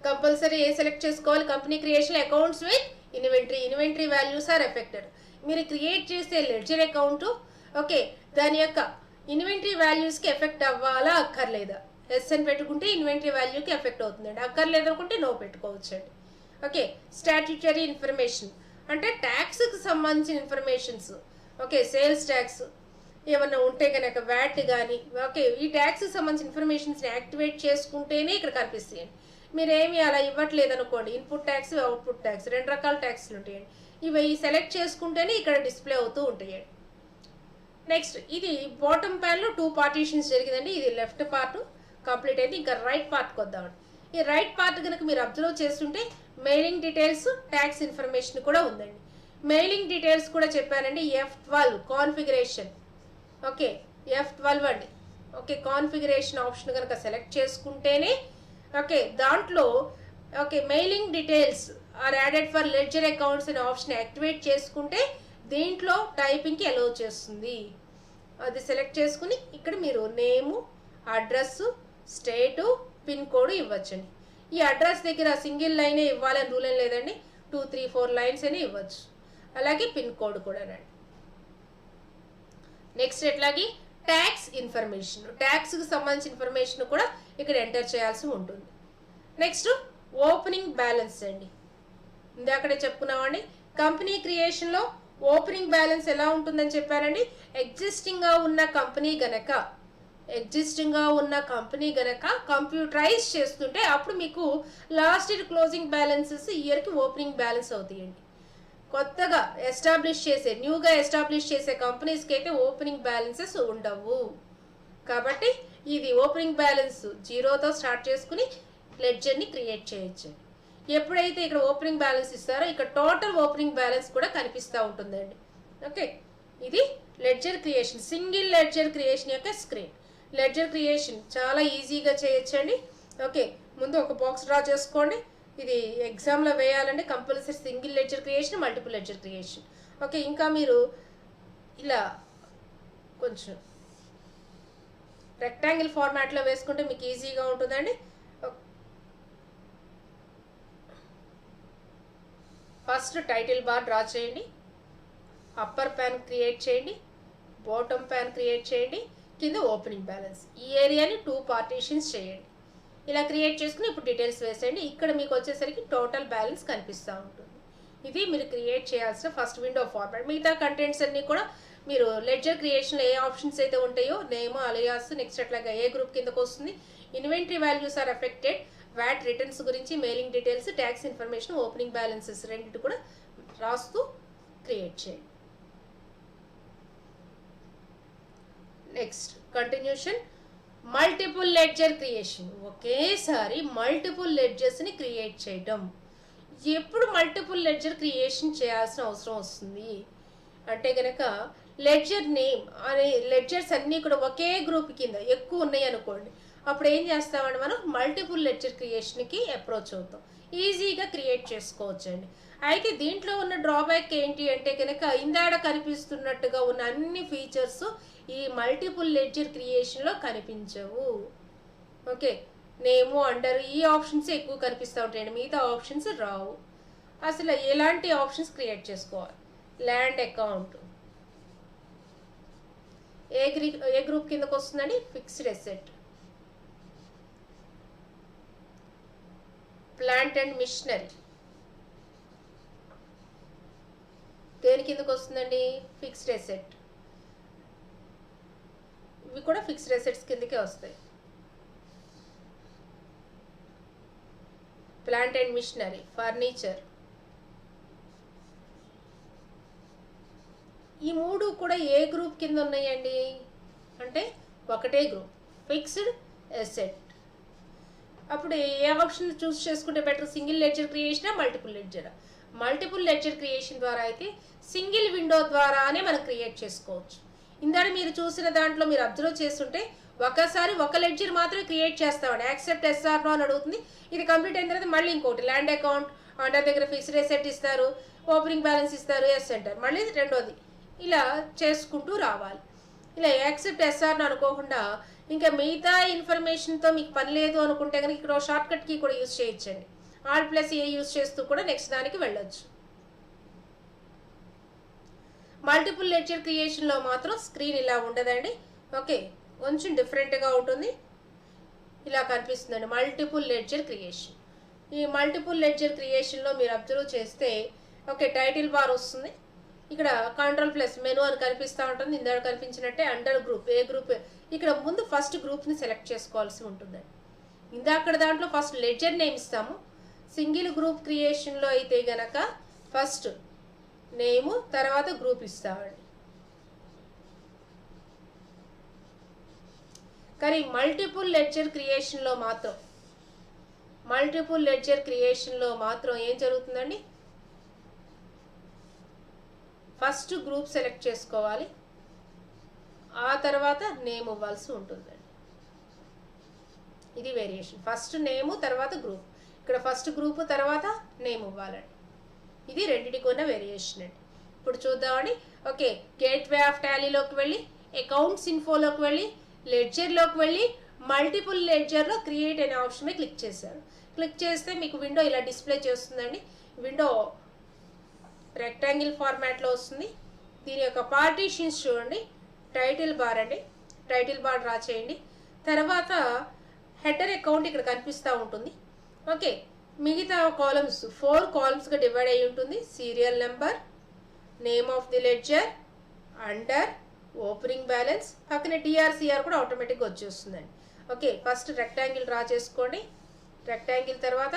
కంపల్సరీ ఏ సెలెక్ట్ చేసుకోవాలి, company creation accounts with inventory values are affected. మీరు క్రియేట్ చేసే లెడ్జర్ అకౌంట్ ఓకే దాని యొక్క ఇన్వెంటరీ వాల్యూస్కి ఎఫెక్ట్ అవ్వాలా అక్కర్లేదా? ఎస్ అని పెట్టుకుంటే ఇన్వెంటరీ వాల్యూకి ఎఫెక్ట్ అవుతుందండి, అక్కర్లేదు అనుకుంటే నో పెట్టుకోవచ్చండి. ఓకే స్టాట్యూటరీ ఇన్ఫర్మేషన్ అంటే ట్యాక్స్కి సంబంధించిన ఇన్ఫర్మేషన్స్, ఓకే సేల్స్ ట్యాక్స్ ఏమన్నా ఉంటే కనుక వ్యాట్ కానీ ఓకే ఈ ట్యాక్స్కి సంబంధించిన ఇన్ఫర్మేషన్స్ని యాక్టివేట్ చేసుకుంటేనే ఇక్కడ కనిపిస్తాయండి. మీరేమి అలా ఇవ్వట్లేదు అనుకోండి, ఇన్పుట్ ట్యాక్స్ అవుట్పుట్ ట్యాక్స్ 2 రకాల ట్యాక్స్లు ఉంటాయండి. ఇవి సెలెక్ట్ చేసుకుంటేనే ఇక్కడ డిస్ప్లే అవుతూ ఉంటాయండి. నెక్స్ట్ ఇది బాటమ్ ప్యాన్లో 2 పార్టీషన్స్ జరిగిందండి. ఇది లెఫ్ట్ పార్ట్ కంప్లీట్ అయితే ఇంకా రైట్ పార్ట్కి వద్దామండి. ఈ రైట్ పార్ట్ కనుక మీరు అబ్జర్వ్ చేస్తుంటే మెయిలింగ్ డీటెయిల్స్ ట్యాక్స్ ఇన్ఫర్మేషన్ కూడా ఉందండి. మెయిలింగ్ డీటెయిల్స్ కూడా చెప్పానండి. F12 కాన్ఫిగరేషన్ ఓకే F12 అండి. ఓకే కాన్ఫిగరేషన్ ఆప్షన్ కనుక సెలెక్ట్ చేసుకుంటేనే ఓకే దాంట్లో okay mailing details are added for ledger accounts అనే ఆప్షన్ యాక్టివేట్ చేసుకుంటే దీంట్లో టైపింగ్కి అలౌ చేస్తుంది. అది సెలెక్ట్ చేసుకుని ఇక్కడ మీరు నేము, అడ్రస్, స్టేటు, పిన్ కోడ్ ఇవ్వచ్చండి. ఈ అడ్రస్ దగ్గర సింగిల్ లైనే ఇవ్వాలని రూల్ ఏం లేదండి, 2, 3, 4 లైన్స్ అని ఇవ్వచ్చు. అలాగే పిన్ కోడ్ కూడానండి. నెక్స్ట్ ఎట్లాగే ట్యాక్స్ ఇన్ఫర్మేషన్, ట్యాక్స్కి సంబంధించిన ఇన్ఫర్మేషన్ కూడా ఇక్కడ ఎంటర్ చేయాల్సి ఉంటుంది. నెక్స్ట్ ఓపెనింగ్ బ్యాలెన్స్ అండి. ఇందాకడే చెప్పుకున్నామండి కంపెనీ క్రియేషన్లో ఓపెనింగ్ బ్యాలెన్స్ ఎలా ఉంటుందని చెప్పారండి. ఎగ్జిస్టింగ్గా ఉన్న కంపెనీ గనక కంప్యూటరైజ్ చేస్తుంటే అప్పుడు మీకు లాస్ట్ ఇయర్ క్లోజింగ్ బ్యాలెన్సెస్ ఇయర్కి ఓపెనింగ్ బ్యాలెన్స్ అవుతాయండి. కొత్తగా న్యూగా ఎస్టాబ్లిష్ చేసే కంపెనీస్కి అయితే ఓపెనింగ్ బ్యాలెన్సెస్ ఉండవు. కాబట్టి ఇది ఓపెనింగ్ బ్యాలెన్స్ 0తో స్టార్ట్ చేసుకుని లెడ్జర్ని క్రియేట్ చేయొచ్చు. ఎప్పుడైతే ఇక్కడ ఓపెనింగ్ బ్యాలెన్స్ ఇస్తారో ఇక్కడ టోటల్ ఓపెనింగ్ బ్యాలెన్స్ కూడా కనిపిస్తూ ఉంటుందండి. ఓకే ఇది ledger creation, single ledger creation యొక్క స్క్రీన్. లెడ్జర్ క్రియేషన్ చాలా ఈజీగా చేయొచ్చండి. ఓకే ముందు ఒక బాక్స్ డ్రా చేసుకోండి. ఇది ఎగ్జామ్లో వేయాలంటే compulsory single ledger creation, multiple ledger creation. Okay ఇంకా మీరు ఇలా కొంచెం రెక్టాంగిల్ ఫార్మాట్లో వేసుకుంటే మీకు ఈజీగా ఉంటుందండి. ఫస్ట్ టైటిల్ బార్ డ్రా చేయండి, అప్పర్ ప్యాన్ క్రియేట్ చేయండి, బాటమ్ ప్యాన్ క్రియేట్ చేయండి, కింద ఓపెనింగ్ బ్యాలెన్స్. ఈ ఏరియాని 2 పార్టీషన్స్ చేయండి. ఇలా క్రియేట్ చేసుకుని ఇప్పుడు డీటెయిల్స్ వేసేయండి. ఇక్కడ మీకు వచ్చేసరికి టోటల్ బ్యాలెన్స్ కనిపిస్తూ ఉంటుంది. ఇది మీరు క్రియేట్ చేయాల్సిన ఫస్ట్ విండో ఫార్మాట్. మిగతా కంటెంట్స్ అన్నీ కూడా మీరు లెడ్జర్ క్రియేషన్లో ఏ ఆప్షన్స్ అయితే ఉంటాయో నేమ్, అలియాస్, నెక్స్ట్ అట్లాగా ఏ గ్రూప్ కిందకు వస్తుంది, inventory values are affected, VAT returns గురించి, mailing details, tax information, opening balances రెండింటి కూడా రాస్తూ క్రియేట్ చేయండి. Next continuation multiple ledger creation. ఒకేసారి మల్టిపుల్ లెడ్జర్స్ని క్రియేట్ చేయటం. ఎప్పుడు మల్టిపుల్ లెడ్జర్ క్రియేషన్ చేయాల్సిన అవసరం వస్తుంది అంటే కనుక లెడ్జర్ నేమ్ అనే లెడ్జర్స్ అన్నీ కూడా ఒకే గ్రూప్ కింద ఎక్కువ ఉన్నాయి అనుకోండి, అప్పుడు ఏం చేస్తామంటే మనం మల్టిపుల్ లెడ్జర్ క్రియేషన్కి అప్రోచ్ అవుతాం, ఈజీగా క్రియేట్ చేసుకోవచ్చండి. అయితే దీంట్లో ఉన్న డ్రాబ్యాక్ ఏంటి అంటే కనుక ఇందాడ కనిపిస్తున్నట్టుగా ఉన్న అన్ని ఫీచర్స్ ఈ మల్టిపుల్ లెడ్జర్ క్రియేషన్లో కనిపించవు. ఓకే నేము, అండర్ ఈ ఆప్షన్స్ ఎక్కువ కనిపిస్తూ ఉంటాయండి, మిగతా ఆప్షన్స్ రావు. అసలు ఎలాంటి ఆప్షన్స్ క్రియేట్ చేసుకోవాలి? ల్యాండ్ అకౌంట్ ఏ గ్రూప్ కిందకు వస్తుందండి? Fixed asset. Plant and machinery దేని కిందకు వస్తుందండి? Fixed asset. ఇవి కూడా ఫిక్స్డ్ అసెట్స్ కిందకే వస్తాయి. ప్లాంట్ అండ్ మిషనరీ, ఫర్నిచర్, ఈ మూడు కూడా ఏ గ్రూప్ కింద ఉన్నాయండి అంటే ఒకటే గ్రూప్, ఫిక్స్డ్ అసెట్. అప్పుడు ఏ ఆప్షన్ చూస్ చేసుకుంటే బెటర్? సింగిల్ లెడ్జర్ క్రియేషనా, మల్టిపుల్ లెడ్జరా? మల్టిపుల్ లెడ్జర్ క్రియేషన్ ద్వారా అయితే సింగిల్ విండో ద్వారానే మనం క్రియేట్ చేసుకోవచ్చు. ఇందాక మీరు చూసిన దాంట్లో మీరు అబ్జర్వ్ చేస్తుంటే ఒకసారి ఒక లెడ్జర్ మాత్రమే క్రియేట్ చేస్తామండి. యాక్సెప్ట్ ఎస్ఆర్ నో అని అడుగుతుంది. ఇది కంప్లీట్ అయిన తర్వాత మళ్ళీ ఇంకోటి ల్యాండ్ అకౌంట్, అండర్ దగ్గర ఫిక్స్డ్ అసెట్ ఇస్తారు, ఓపెనింగ్ బ్యాలెన్స్ ఇస్తారు, ఎస్ అంటారు, మళ్ళీ రెండోది ఇలా చేసుకుంటూ రావాలి. ఇలా యాక్సెప్ట్ ఎస్ఆర్ అనుకోకుండా ఇంకా మిగతా ఇన్ఫర్మేషన్తో మీకు పని లేదు అనుకుంటే కనుక ఇక్కడ షార్ట్ కట్ కీ కూడా యూజ్ చేయొచ్చండి. Alt+A యూజ్ చేస్తూ కూడా నెక్స్ట్ దానికి వెళ్ళొచ్చు. మల్టిపుల్ లెడ్జర్ క్రియేషన్లో మాత్రం స్క్రీన్ ఇలా ఉండదండి. ఓకే, కొంచెం డిఫరెంట్గా ఉంటుంది. ఇలా కనిపిస్తుందండి మల్టిపుల్ లెడ్జర్ క్రియేషన్. ఈ మల్టిపుల్ లెడ్జర్ క్రియేషన్లో మీరు అబ్జర్వ్ చేస్తే ఓకే, టైటిల్ బార్ వస్తుంది. ఇక్కడ కంట్రోల్ ప్లస్ మెనూ అని కనిపిస్తూ ఉంటుంది. ఇందాక కనిపించినట్టే అండర్ గ్రూప్, ఏ గ్రూప్, ఇక్కడ ముందు ఫస్ట్ గ్రూప్ని సెలెక్ట్ చేసుకోవాల్సి ఉంటుందండి. ఇందాక దాంట్లో ఫస్ట్ లెడ్జర్ నేమ్ ఇస్తాము. సింగిల్ గ్రూప్ క్రియేషన్లో అయితే గనక ఫస్ట్ నేము తర్వాత గ్రూప్ ఇస్తామండి. కానీ మల్టిపుల్ లెడ్జర్ క్రియేషన్లో మాత్రం ఏం జరుగుతుందండి, ఫస్ట్ గ్రూప్ సెలెక్ట్ చేసుకోవాలి, ఆ తర్వాత నేమ్ ఇవ్వాల్సి ఉంటుందండి. ఇది వేరియేషన్. ఫస్ట్ నేము తర్వాత గ్రూప్, ఇక్కడ ఫస్ట్ గ్రూప్ తర్వాత నేమ్ ఇవ్వాలండి. ఇది రెండింటికి ఉన్న వేరియేషన్ అండి. ఇప్పుడు చూద్దామండి. ఓకే, గేట్వే ఆఫ్ టాలీలోకి వెళ్ళి, అకౌంట్స్ ఇన్ఫోలోకి వెళ్ళి, లెడ్జర్లోకి వెళ్ళి, మల్టిపుల్ లెడ్జర్లో క్రియేట్ అనే ఆప్షన్ మీద క్లిక్ చేశారు. క్లిక్ చేస్తే మీకు విండో ఇలా డిస్ప్లే చేస్తుందండి. విండో రెక్టాంగిల్ ఫార్మాట్లో వస్తుంది. దీని యొక్క పార్టీషన్స్ చూడండి. టైటిల్ బార్ అండి, టైటిల్ బార్ డ్రా చేయండి. తర్వాత హెడర్ అకౌంట్ ఇక్కడ కనిపిస్తూ ఉంటుంది. ఓకే, మిగతా కాలమ్స్ 4 కాలమ్స్గా డివైడ్ అయ్యి ఉంటుంది. Serial number, name of the ledger, under, opening balance, పక్కన టీఆర్సీఆర్ కూడా ఆటోమేటిక్గా వచ్చేస్తుందండి. ఓకే, ఫస్ట్ రెక్టాంగిల్ డ్రా చేసుకోండి. రెక్టాంగిల్ తర్వాత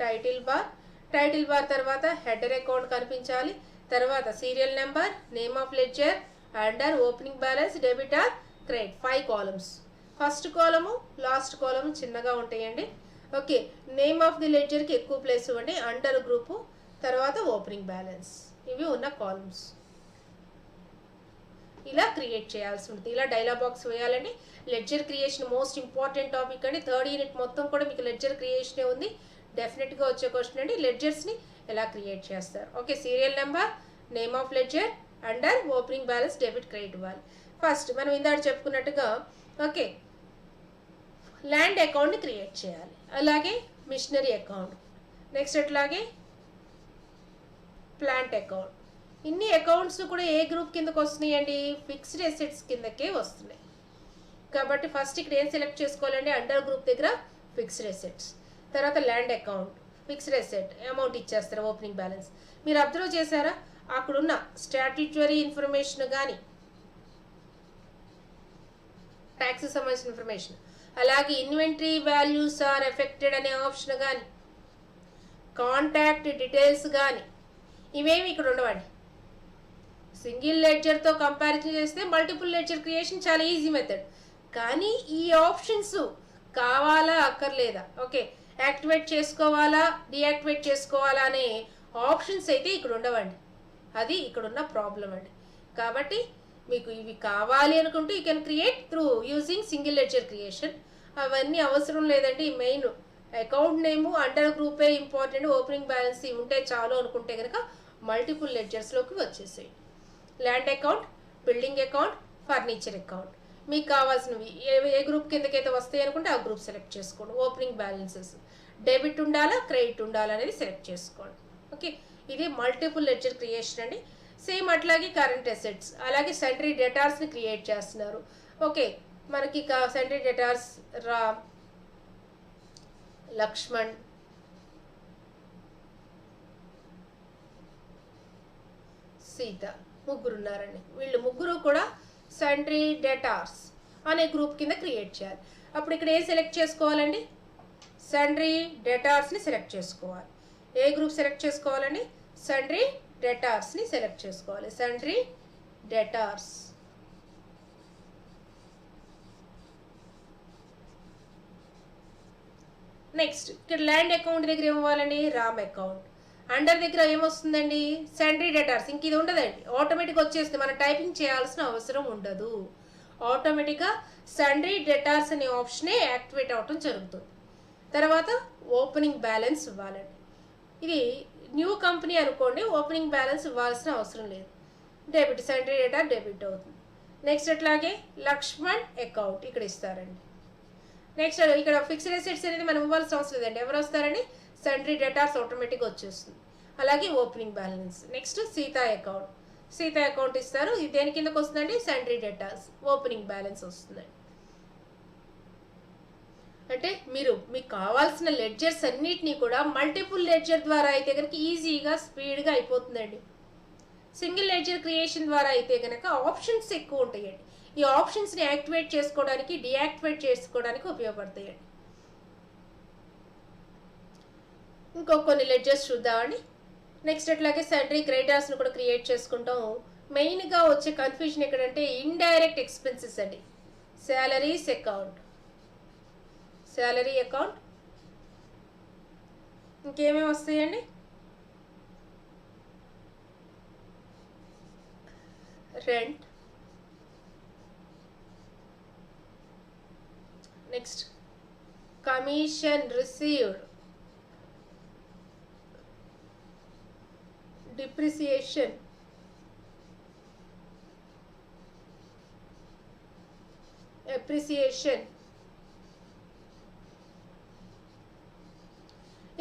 టైటిల్ బార్ తర్వాత హెడర్ అకౌంట్ కనిపించాలి. తర్వాత serial number, name of ledger, under, opening balance, debit or credit, 5 columns. First కాలము లాస్ట్ కాలము చిన్నగా ఉంటాయండి. ఓకే, నేమ్ ఆఫ్ ది లెడ్జర్కి ఎక్కువ ప్లేస్ ఇవ్వండి, అండర్ గ్రూపు, తర్వాత ఓపెనింగ్ బ్యాలెన్స్, ఇవి ఉన్న కాలమ్స్. ఇలా క్రియేట్ చేయాల్సి ఉంటుంది. ఇలా డైలాగ్ బాక్స్ వేయాలండి. Ledger creation most important topic అండి. 3rd యూనిట్ మొత్తం కూడా మీకు లెడ్జర్ క్రియేషనే ఉంది. డెఫినెట్గా వచ్చే క్వశ్చన్ అండి, లెడ్జర్స్ని ఎలా క్రియేట్ చేస్తారు. Okay, serial number, name of ledger, under, opening balance, debit, credit ఇవ్వాలి. ఫస్ట్ మనం ఇందాక చెప్పుకున్నట్టుగా ఓకే ల్యాండ్ అకౌంట్ని క్రియేట్ చేయాలి. అలాగే మిషనరీ అకౌంట్, నెక్స్ట్ అట్లాగే ప్లాంట్ అకౌంట్. ఇన్ని అకౌంట్స్ కూడా ఏ గ్రూప్ కిందకు వస్తున్నాయండి, ఫిక్స్డ్ అసెట్స్ కిందకే వస్తున్నాయి. కాబట్టి ఫస్ట్ ఇక్కడ ఏం సెలెక్ట్ చేసుకోవాలండి, అండర్ గ్రూప్ దగ్గర ఫిక్స్డ్ అసెట్స్, తర్వాత land account, fixed asset amount ఇచ్చేస్తారు, ఓపెనింగ్ బ్యాలెన్స్. మీరు అబ్జర్వ్ చేశారా, అక్కడున్న స్టాట్యూటరీ ఇన్ఫర్మేషన్ కానీ ట్యాక్స్ సంబంధించిన ఇన్ఫర్మేషన్, అలాగే ఇన్వెంటరీ వాల్యూస్ ఆర్ ఎఫెక్టెడ్ అనే ఆప్షన్ కానీ, కాంటాక్ట్ డీటెయిల్స్ కానీ, ఇవేమి ఇక్కడ ఉండవండి. సింగిల్ లెడ్జర్తో కంపారిజన్ చేస్తే మల్టిపుల్ లెడ్జర్ క్రియేషన్ చాలా ఈజీ మెథడ్. కానీ ఈ ఆప్షన్స్ కావాలా అక్కర్లేదా, ఓకే యాక్టివేట్ చేసుకోవాలా డీయాక్టివేట్ చేసుకోవాలా అనే ఆప్షన్స్ అయితే ఇక్కడ ఉండవండి. అది ఇక్కడ ఉన్న ప్రాబ్లం అండి. కాబట్టి మీకు ఇవి కావాలి అనుకుంటే you can create through using single ledger creation. అవన్నీ అవసరం లేదండి. మెయిన్ అకౌంట్ నేము, అండర్ గ్రూపే ఇంపార్టెంట్, ఓపెనింగ్ బ్యాలెన్స్ ఉంటే చాలు అనుకుంటే కనుక మల్టిపుల్ లెడ్జర్స్లోకి వచ్చేసాయి. Land account, building account, furniture account, మీకు కావాల్సినవి ఏ గ్రూప్ కిందకైతే వస్తాయి అనుకుంటే ఆ గ్రూప్ సెలెక్ట్ చేసుకోండి. ఓపెనింగ్ బ్యాలెన్సెస్, డెబిట్ ఉండాలా క్రెడిట్ ఉండాలా అనేది సెలెక్ట్ చేసుకోండి. ఓకే, ఇది మల్టిపుల్ లెడ్జర్ క్రియేషన్ అండి. సేమ్ అట్లాగే కరెంట్ అసెట్స్, అలాగే సెంట్రీ డేటార్స్ని క్రియేట్ చేస్తున్నారు. ఓకే, మనకి సెంట్రీ డేటార్స్ రామ్, లక్ష్మణ్, సీత ముగ్గురు ఉన్నారండి. వీళ్ళు ముగ్గురు కూడా సెంట్రీ డేటార్స్ అనే గ్రూప్ కింద క్రియేట్ చేయాలి. అప్పుడు ఇక్కడ ఏం సెలెక్ట్ చేసుకోవాలండి, సెంట్రీ డేటార్స్ని సెలెక్ట్ చేసుకోవాలి. ఏ గ్రూప్ సెలెక్ట్ చేసుకోవాలండి, సెంట్రీ డేటార్స్ని సెలెక్ట్ చేసుకోవాలి. Sundry debtors. నెక్స్ట్ ఇక్కడ ల్యాండ్ అకౌంట్ దగ్గర ఏమవ్వాలండి, రామ్ అకౌంట్. అండర్ దగ్గర ఏమొస్తుందండి, సెంట్రీ డేటార్స్. ఇంక ఇది ఉండదండి, ఆటోమేటిక్గా వచ్చేస్తుంది, మనం టైపింగ్ చేయాల్సిన అవసరం ఉండదు. ఆటోమేటిక్గా సెంట్రీ డేటార్స్ అనే ఆప్షనే యాక్టివేట్ అవ్వటం జరుగుతుంది. తర్వాత ఓపెనింగ్ బ్యాలెన్స్ ఇవ్వాలండి. ఇది న్యూ కంపెనీ అనుకోండి, ఓపెనింగ్ బ్యాలెన్స్ ఇవ్వాల్సిన అవసరం లేదు. డెబిట్, సెంట్రీ డేటార్ డెబిట్ అవుతుంది. నెక్స్ట్ అట్లాగే లక్ష్మణ్ అకౌంట్ ఇక్కడ ఇస్తారండి. నెక్స్ట్ ఇక్కడ ఫిక్స్డ్ అసెట్స్ అనేది మనం ఇవ్వాల్సిన అవసరం లేదండి, ఎవరు వస్తారండి, సెంట్రీ డేటార్స్ ఆటోమేటిక్గా వచ్చేస్తుంది. అలాగే opening balance. Next Sita account, Sita account ఇస్తారు. ఇది దేని కిందకు వస్తుందండి? సండ్రీ డెటార్స్, ఓపెనింగ్ బ్యాలెన్స్ వస్తుందండి. అంటే మీకు కావాల్సిన లెడ్జర్స్ అన్నిటినీ కూడా మల్టిపుల్ లెడ్జర్ ద్వారా అయితే కనుక ఈజీగా స్పీడ్గా అయిపోతుందండి. సింగిల్ లెడ్జర్ క్రియేషన్ ద్వారా అయితే కనుక ఆప్షన్స్ ఎక్కువ ఉంటాయండి. ఈ ఆప్షన్స్ని యాక్టివేట్ చేసుకోవడానికి, డియాక్టివేట్ చేసుకోవడానికి ఉపయోగపడతాయండి. కొన్ని లెడ్జర్స్ చూద్దామండి. నెక్స్ట్ అట్లాగే సండ్రీ క్రెడిటార్స్ను కూడా క్రియేట్ చేసుకుంటాం. మెయిన్గా వచ్చే కన్ఫ్యూజన్ ఎక్కడంటే ఇండైరెక్ట్ ఎక్స్పెన్సెస్ అండి. శాలరీస్ అకౌంట్, శాలరీ అకౌంట్, ఇంకేమేమి వస్తాయండి? Rent, next commission received, depreciation, appreciation,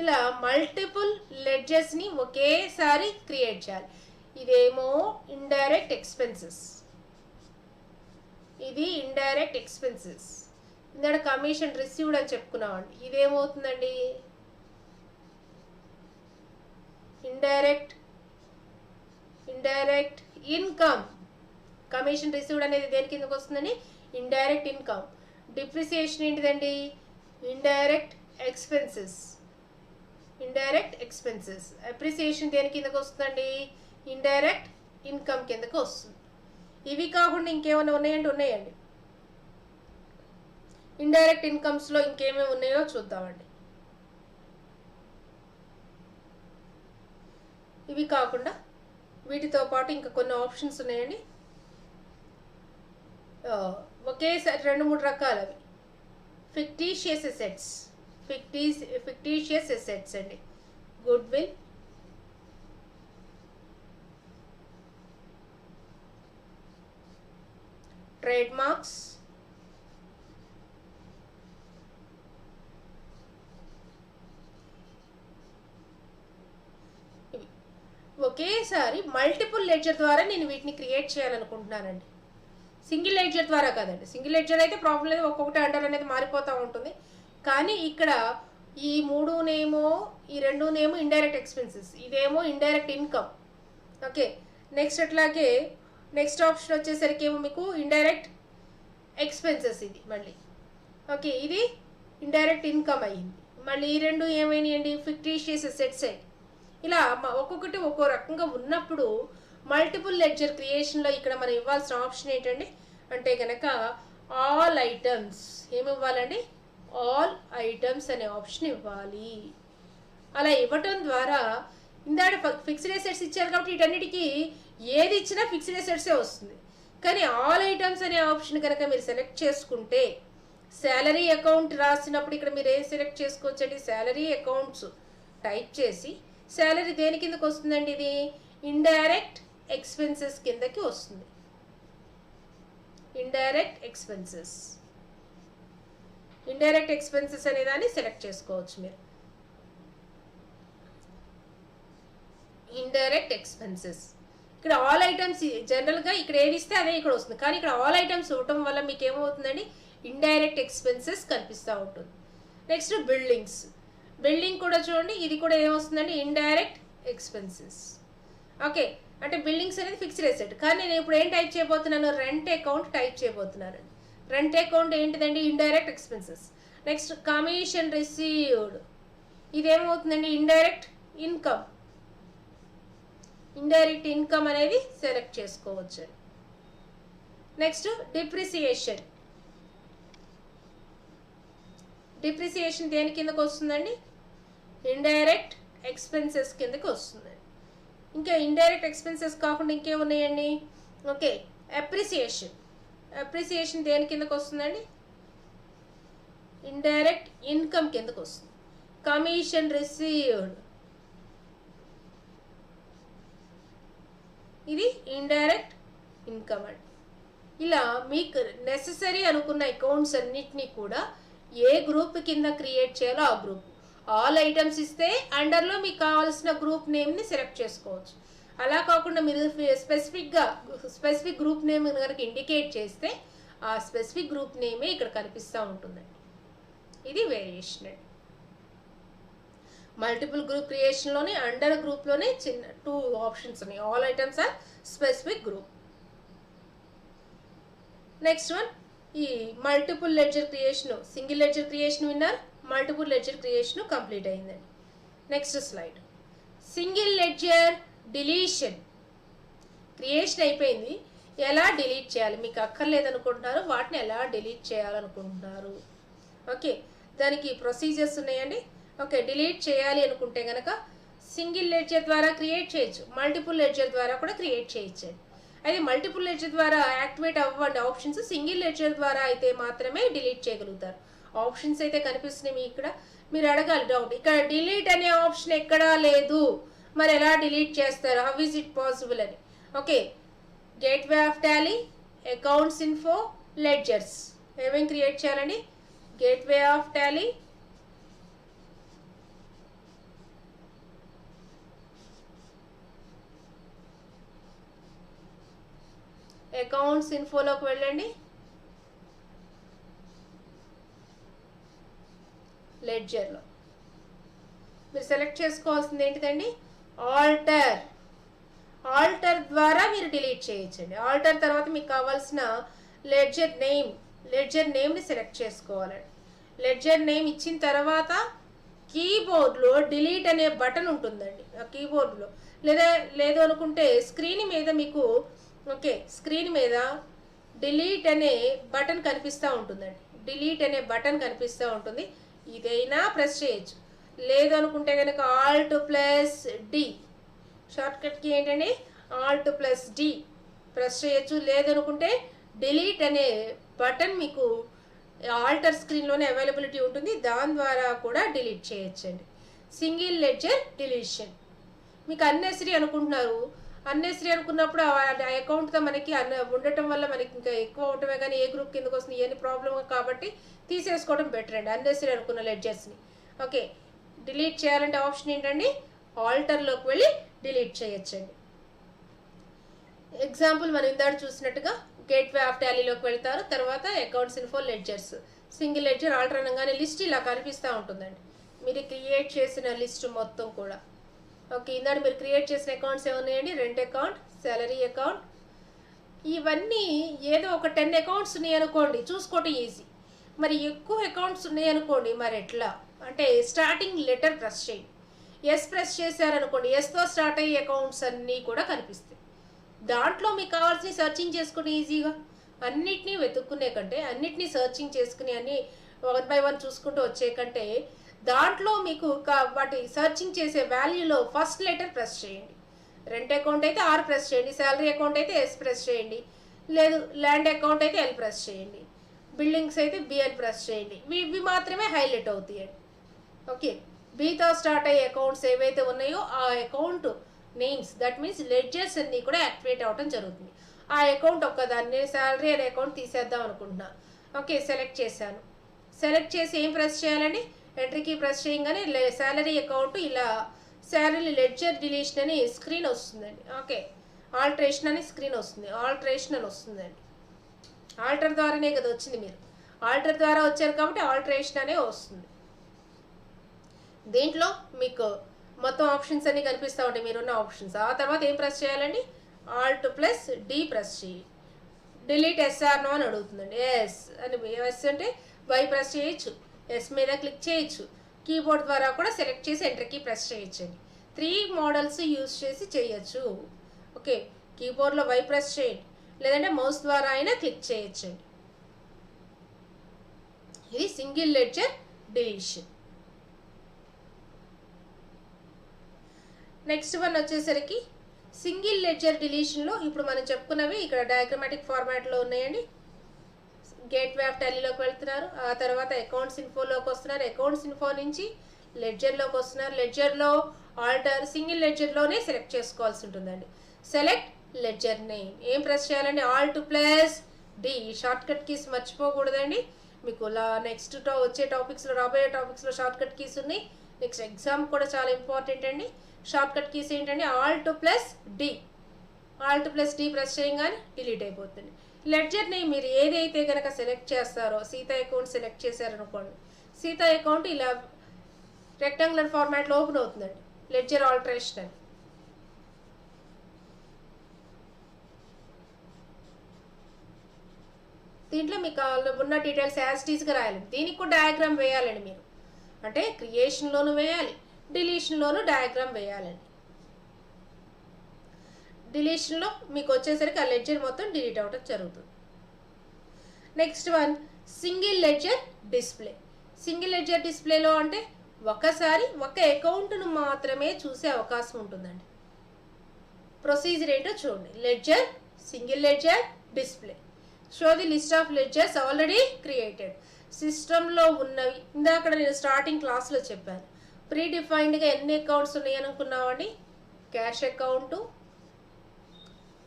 ఇలా మల్టిపుల్ లెడ్జర్స్ని ఒకేసారి క్రియేట్ చేయాలి. ఇదేమో ఇండైరెక్ట్ ఎక్స్పెన్సెస్, ఇది ఇండైరెక్ట్ ఎక్స్పెన్సెస్. ఇందాక కమిషన్ రిసీవ్డ్ అని చెప్పుకున్నామండి. ఇదేమవుతుందండి? Indirect income. కమిషన్ రిసీవ్డ్ అనేది దేని కిందకు వస్తుందండి? Indirect income. డిప్రిసియేషన్ ఏంటిదండి? Indirect expenses, indirect expenses. Appreciation దేని కిందకు వస్తుందండి? ఇండైరెక్ట్ ఇన్కమ్ కిందకు వస్తుంది. ఇవి కాకుండా ఇంకేమైనా ఉన్నాయంటే ఉన్నాయండి. ఇండైరెక్ట్ ఇన్కమ్స్లో ఇంకేమేమి ఉన్నాయో చూద్దామండి. ఇవి కాకుండా వీటితో పాటు ఇంకా కొన్ని ఆప్షన్స్ ఉన్నాయండి. ఒకేసారి 2-3 రకాలు అవి. ఫిక్టీషియస్ అసెట్స్, ఫిక్టీషియస్ అసెట్స్ అండి. గుడ్ విల్, ట్రేడ్ మార్క్స్, ఒకేసారి మల్టిపుల్ లెడ్జర్ ద్వారా నేను వీటిని క్రియేట్ చేయాలనుకుంటున్నానండి. సింగిల్ లెడ్జర్ ద్వారా కాదండి. సింగిల్ లెడ్జర్ అయితే ప్రాబ్లం లేదు, ఒక్కొక్కటి అండర్ అనేది మారిపోతూ ఉంటుంది. కానీ ఇక్కడ ఈ 3నేమో, ఈ 2నేమో ఇండైరెక్ట్ ఎక్స్పెన్సెస్, ఇదేమో ఇండైరెక్ట్ ఇన్కమ్. ఓకే, నెక్స్ట్ అట్లాగే నెక్స్ట్ ఆప్షన్ వచ్చేసరికి ఏమో మీకు ఇండైరెక్ట్ ఎక్స్పెన్సెస్ ఇది మళ్ళీ. ఓకే, ఇది ఇండైరెక్ట్ ఇన్కమ్ అయ్యింది. మళ్ళీ ఈ 2 ఏమైనాయండి? ఫిక్టీషియస్ అసెట్స్ అయ్యి. ఇలా ఒక్కొక్కటి ఒక్కో రకంగా ఉన్నప్పుడు మల్టిపుల్ లెడ్జర్ క్రియేషన్లో ఇక్కడ మనం ఇవ్వాల్సిన ఆప్షన్ ఏంటండి అంటే కనుక ఆల్ ఐటమ్స్. ఏమి ఇవ్వాలండి? ఆల్ ఐటమ్స్ అనే ఆప్షన్ ఇవ్వాలి. అలా ఇవ్వటం ద్వారా ఇందాక ఫిక్స్డ్ అసెట్స్ ఇచ్చారు కాబట్టి వీటన్నిటికీ ఏది ఇచ్చినా ఫిక్స్డ్ అసెట్సే వస్తుంది. కానీ ఆల్ ఐటమ్స్ అనే ఆప్షన్ కనుక మీరు సెలెక్ట్ చేసుకుంటే, శాలరీ అకౌంట్ రాసినప్పుడు ఇక్కడ మీరు ఏం సెలెక్ట్ చేసుకోవచ్చండి? శాలరీ అకౌంట్స్ టైప్ చేసి శాలరీ దేని కిందకి వస్తుందండి? ఇది ఇండైరెక్ట్ ఎక్స్పెన్సెస్ కిందకి వస్తుంది. ఇండైరెక్ట్ ఎక్స్పెన్సెస్, ఇండైరెక్ట్ ఎక్స్పెన్సెస్ అనే దాన్ని సెలెక్ట్ చేసుకోవచ్చు మీరు. ఇండైరెక్ట్ ఎక్స్పెన్సెస్ ఇక్కడ ఆల్ ఐటమ్స్ జనరల్గా ఇక్కడ ఏది ఇస్తే అదే ఇక్కడ వస్తుంది. కానీ ఇక్కడ ఆల్ ఐటమ్స్ ఇవ్వటం వల్ల మీకు ఏమవుతుందండి? ఇండైరెక్ట్ ఎక్స్పెన్సెస్ కనిపిస్తూ ఉంటుంది. నెక్స్ట్ బిల్డింగ్స్, బిల్డింగ్ కూడా చూడండి, ఇది కూడా ఏమొస్తుందండి? Indirect expenses. ఓకే, అంటే బిల్డింగ్స్ అనేది ఫిక్స్డ్ అసెట్. కానీ నేను ఇప్పుడు ఏం టైప్ చేయబోతున్నాను? రెంట్ అకౌంట్ టైప్ చేయబోతున్నానండి. రెంట్ అకౌంట్ ఏంటిదండి? Indirect expenses. Next commission received, ఇదేమవుతుందండి? Indirect income. ఇండైరెక్ట్ ఇన్కమ్ అనేది సెలెక్ట్ చేసుకోవచ్చు. నెక్స్ట్ డిప్రిసియేషన్, డిప్రిసియేషన్ దేని కిందకు వస్తుందండి? ఇండైరెక్ట్ ఎక్స్పెన్సెస్ కిందకి వస్తుంది. ఇంకా ఇండైరెక్ట్ ఎక్స్పెన్సెస్ కాకుండా ఇంకేమున్నాయండి? ఓకే, అప్రిసియేషన్, అప్రిసియేషన్ దేని కిందకు వస్తుందండి? ఇండైరెక్ట్ ఇన్కమ్ కిందకు వస్తుంది. కమిషన్ రిసీవ్డ్, ఇది ఇండైరెక్ట్ ఇన్కమ్ అండి. ఇలా మీకు నెససరీ అనుకున్న అకౌంట్స్ అన్నిటినీ కూడా ఏ గ్రూప్ కింద క్రియేట్ చేయాలో ఆ గ్రూప్. ఆల్ ఐటమ్స్ ఇస్తే అండర్లో మీకు కావాల్సిన గ్రూప్ నేమ్ని సెలెక్ట్ చేసుకోవచ్చు. అలా కాకుండా మీరు స్పెసిఫిక్ గ్రూప్ నేమ్ కనుక ఇండికేట్ చేస్తే ఆ స్పెసిఫిక్ గ్రూప్ నేమే ఇక్కడ కనిపిస్తూ ఉంటుందండి. ఇది వేరియేషన్ అండి. మల్టిపుల్ గ్రూప్ క్రియేషన్లోనే అండర్ గ్రూప్లోనే చిన్న 2 ఆప్షన్స్ ఉన్నాయి. All items are specific group. Next one, ఈ multiple ledger creation, single ledger creation winner, multiple ledger creation complete అయిందండి. Next slide, single ledger deletion. Creation అయిపోయింది, ఎలా డిలీట్ చేయాలి, మీకు అక్కర్లేదనుకుంటున్నారు, వాటిని ఎలా డిలీట్ చేయాలనుకుంటున్నారు. ఓకే, దానికి ప్రొసీజర్స్ ఉన్నాయండి. ఓకే, డిలీట్ చేయాలి అనుకుంటే కనుక సింగిల్ లెడ్జర్ ద్వారా క్రియేట్ చేయొచ్చు, మల్టిపుల్ లెడ్జర్ ద్వారా కూడా క్రియేట్ చేయొచ్చు. అయితే మల్టిపుల్ లెడ్జర్ ద్వారా యాక్టివేట్ అవ్వండి ఆప్షన్స్, సింగిల్ లెడ్జర్ ద్వారా అయితే మాత్రమే డిలీట్ చేయగలుగుతారు. ఆప్షన్స్ అయితే కనిపిస్తున్నాయి మీకు ఇక్కడ. మీరు అడగాలి డౌట్, ఇక్కడ డిలీట్ అనే ఆప్షన్ ఎక్కడా లేదు, మరి ఎలా డిలీట్ చేస్తారు, హౌ ఈజ్ ఇట్ పాసిబుల్ అని. Okay, gateway of Tally, accounts info, ledgers ఏమేమి క్రియేట్ చేయాలండి. గేట్వే ఆఫ్ టాలీ, అకౌంట్స్ ఇన్ఫోలోకి వెళ్ళండి, లెడ్జర్లో మీరు సెలెక్ట్ చేసుకోవాల్సింది ఏంటిదండి, ఆల్టర్. ఆల్టర్ ద్వారా మీరు డిలీట్ చేయొచ్చండి. ఆల్టర్ తర్వాత మీకు కావాల్సిన లెడ్జర్ నేమ్ని సెలెక్ట్ చేసుకోవాలండి. లెడ్జర్ నేమ్ ఇచ్చిన తర్వాత కీబోర్డ్లో డిలీట్ అనే బటన్ ఉంటుందండి. ఆ కీబోర్డ్లో లేదు అనుకుంటే స్క్రీన్ మీద మీకు, ఓకే, స్క్రీన్ మీద డిలీట్ అనే బటన్ కనిపిస్తూ ఉంటుందండి. డిలీట్ అనే బటన్ కనిపిస్తూ ఉంటుంది, ఇదైనా ప్రెస్ చేయొచ్చు. లేదు అనుకుంటే కనుక Alt+D, షార్ట్కట్కి ఏంటండి Alt+D ప్రెస్ చేయొచ్చు. లేదనుకుంటే డిలీట్ అనే బటన్ మీకు ఆల్టర్ స్క్రీన్లోనే అవైలబిలిటీ ఉంటుంది, దాని ద్వారా కూడా డిలీట్ చేయొచ్చండి. Single ledger deletion. మీకు అన్నెసరీ అనుకుంటున్నారు, అన్నెసరీ అనుకున్నప్పుడు ఆ అకౌంట్తో మనకి ఉండటం వల్ల మనకి ఇంకా ఎక్కువ అవటమే కానీ ఏ గ్రూప్ కిందకు వస్తుంది ఏని ప్రాబ్లం కాబట్టి తీసేసుకోవడం బెటర్ అండి అన్నెసరీ అనుకున్న లెడ్జర్స్ని. ఓకే, డిలీట్ చేయాలంటే ఆప్షన్ ఏంటండి, ఆల్టర్లోకి వెళ్ళి డిలీట్ చేయొచ్చండి. ఎగ్జాంపుల్ మనం ఇందాక చూసినట్టుగా గేట్వే ఆఫ్ టాలీలోకి వెళ్తారు, తర్వాత accounts info, ledgers, single ledger, alter అనగానే లిస్ట్ ఇలా కనిపిస్తూ ఉంటుందండి, మీరు క్రియేట్ చేసిన లిస్ట్ మొత్తం కూడా. ఓకే, ఇందాక మీరు క్రియేట్ చేసిన అకౌంట్స్ ఏమున్నాయండి, రెంట్ అకౌంట్, సాలరీ అకౌంట్, ఇవన్నీ ఏదో ఒక 10 అకౌంట్స్ ఉన్నాయి అనుకోండి, చూసుకోవటం ఈజీ. మరి ఎక్కువ అకౌంట్స్ ఉన్నాయి అనుకోండి, మరి ఎట్లా అంటే స్టార్టింగ్ లెటర్ ప్రెస్ చేయండి, ఎస్ ప్రెస్ చేశారనుకోండి, ఎస్తో స్టార్ట్ అయ్యే అకౌంట్స్ అన్నీ కూడా కనిపిస్తాయి. దాంట్లో మీకు కావాల్సిన సర్చింగ్ చేసుకుని ఈజీగా అన్నిటినీ వెతుక్కునే కంటే, అన్నిటినీ సర్చింగ్ చేసుకుని అన్ని 1 by 1 చూసుకుంటూ వచ్చే కంటే, దాంట్లో మీకు వాటి సర్చింగ్ చేసే వాల్యూలో ఫస్ట్ లెటర్ ప్రెస్ చేయండి. రెంట్ అకౌంట్ అయితే R ప్రెస్ చేయండి, శాలరీ అకౌంట్ అయితే S ప్రెస్ చేయండి, లేదు ల్యాండ్ అకౌంట్ అయితే L ప్రెస్ చేయండి, బిల్డింగ్స్ అయితే BN ప్రెస్ చేయండి. ఇవి మాత్రమే హైలైట్ అవుతాయండి. ఓకే, బీతో స్టార్ట్ అయ్యే అకౌంట్స్ ఏవైతే ఉన్నాయో ఆ account names, that means ledgers అన్నీ కూడా యాక్టివేట్ అవ్వడం జరుగుతుంది. ఆ అకౌంట్ ఒక్కదాన్ని శాలరీ అనే అకౌంట్ తీసేద్దాం అనుకుంటున్నా. ఓకే, సెలెక్ట్ చేశాను. సెలెక్ట్ చేసి ఏం ప్రెస్ చేయాలండి, ఎంట్రీకి ప్రెస్ చేయగానే శాలరీ అకౌంట్ ఇలా శాలరీ లెడ్జర్ డిలీషన్ అని స్క్రీన్ వస్తుందండి. ఓకే, ఆల్టరేషన్ అని స్క్రీన్ వస్తుంది, ఆల్టరేషన్ అని వస్తుందండి. ఆల్టర్ ద్వారానే కదా వచ్చింది, మీరు ఆల్టర్ ద్వారా వచ్చారు కాబట్టి ఆల్టరేషన్ అనే వస్తుంది. దీంట్లో మీకు మొత్తం ఆప్షన్స్ అన్నీ కనిపిస్తూ ఉంటాయి, మీరున్న ఆప్షన్స్. ఆ తర్వాత ఏం ప్రెస్ చేయాలండి, Alt+D ప్రెస్ చేయి. డిలీట్ SR అని అడుగుతుందండి. ఎస్ అని, ఎస్ అంటే వై ప్రెస్ చేయొచ్చు, ఎస్ మీద క్లిక్ చేయొచ్చు. కీబోర్డ్ ద్వారా కూడా సెలెక్ట్ చేసి ఎంటర్కి ప్రెస్ చేయొచ్చు అండి. 3 మోడల్స్ యూజ్ చేసి చేయొచ్చు. ఓకే, కీబోర్డ్లో వై ప్రెస్ చేయండి, లేదంటే మౌస్ ద్వారా అయినా క్లిక్ చేయొచ్చండి. ఇది single ledger deletion. Next one వచ్చేసరికి సింగిల్ లెడ్జర్ డిలీషన్లో ఇప్పుడు మనం చెప్పుకున్నవి ఇక్కడ డయాగ్రమాటిక్ ఫార్మాట్లో ఉన్నాయండి. గేట్వే ఆఫ్ టాలీలోకి వెళ్తున్నారు, ఆ తర్వాత అకౌంట్స్ ఇన్ఫోలోకి వస్తున్నారు, అకౌంట్స్ ఇన్ఫో నుంచి లెడ్జర్లోకి వస్తున్నారు, లెడ్జర్లో ఆల్టర్, సింగిల్ లెడ్జర్లోనే సెలెక్ట్ చేసుకోవాల్సి ఉంటుందండి. సెలెక్ట్ లెడ్జర్ నేమ్ ఏం ప్రెస్ చేయాలండి, Alt+D. షార్ట్కట్ కీస్ మర్చిపోకూడదండి. మీకు నెక్స్ట్ వచ్చే టాపిక్స్లో, రాబోయే టాపిక్స్లో షార్ట్కట్ కీస్ ఉన్నాయి. నెక్స్ట్ ఎగ్జామ్ కూడా చాలా ఇంపార్టెంట్ అండి. షార్ట్ కట్ కీస్ ఏంటంటే alt plus D. Alt plus D press చేయగానే డిలీట్ అయిపోతుంది. లెడ్జర్ని మీరు ఏదైతే కనుక సెలెక్ట్ చేస్తారో, సీతా అకౌంట్ సెలెక్ట్ చేశారనుకోండి, సీతా అకౌంట్ ఇలా రెక్టాంగులర్ ఫార్మాట్లో ఓపెన్ అవుతుందండి. లెడ్జర్ ఆల్టరేషన్ అని. దీంట్లో మీకు ఉన్న డీటెయిల్స్ యాజ్ టీజ్గా రాయాలి. దీనికి కూడా డయాగ్రామ్ వేయాలండి మీరు. అంటే క్రియేషన్లోనూ వేయాలి, డిలీషన్లోనూ డయాగ్రామ్ వేయాలండి. డిలీషన్లో మీకు వచ్చేసరికి ఆ లెడ్జర్ మొత్తం డిలీట్ అవ్వడం జరుగుతుంది. Next one single ledger display. Single ledger డిస్ప్లేలో అంటే ఒకసారి ఒక అకౌంట్ను మాత్రమే చూసే అవకాశం ఉంటుందండి. ప్రొసీజర్ ఏంటో చూడండి. Ledger, single ledger, display. Show the list of ledgers already created. సిస్టంలో ఉన్నవి ఇందాక నేను స్టార్టింగ్ క్లాస్లో చెప్పాను. ప్రీ డిఫైన్డ్గా ఎన్ని అకౌంట్స్ ఉన్నాయి అనుకున్నామండి? Cash account,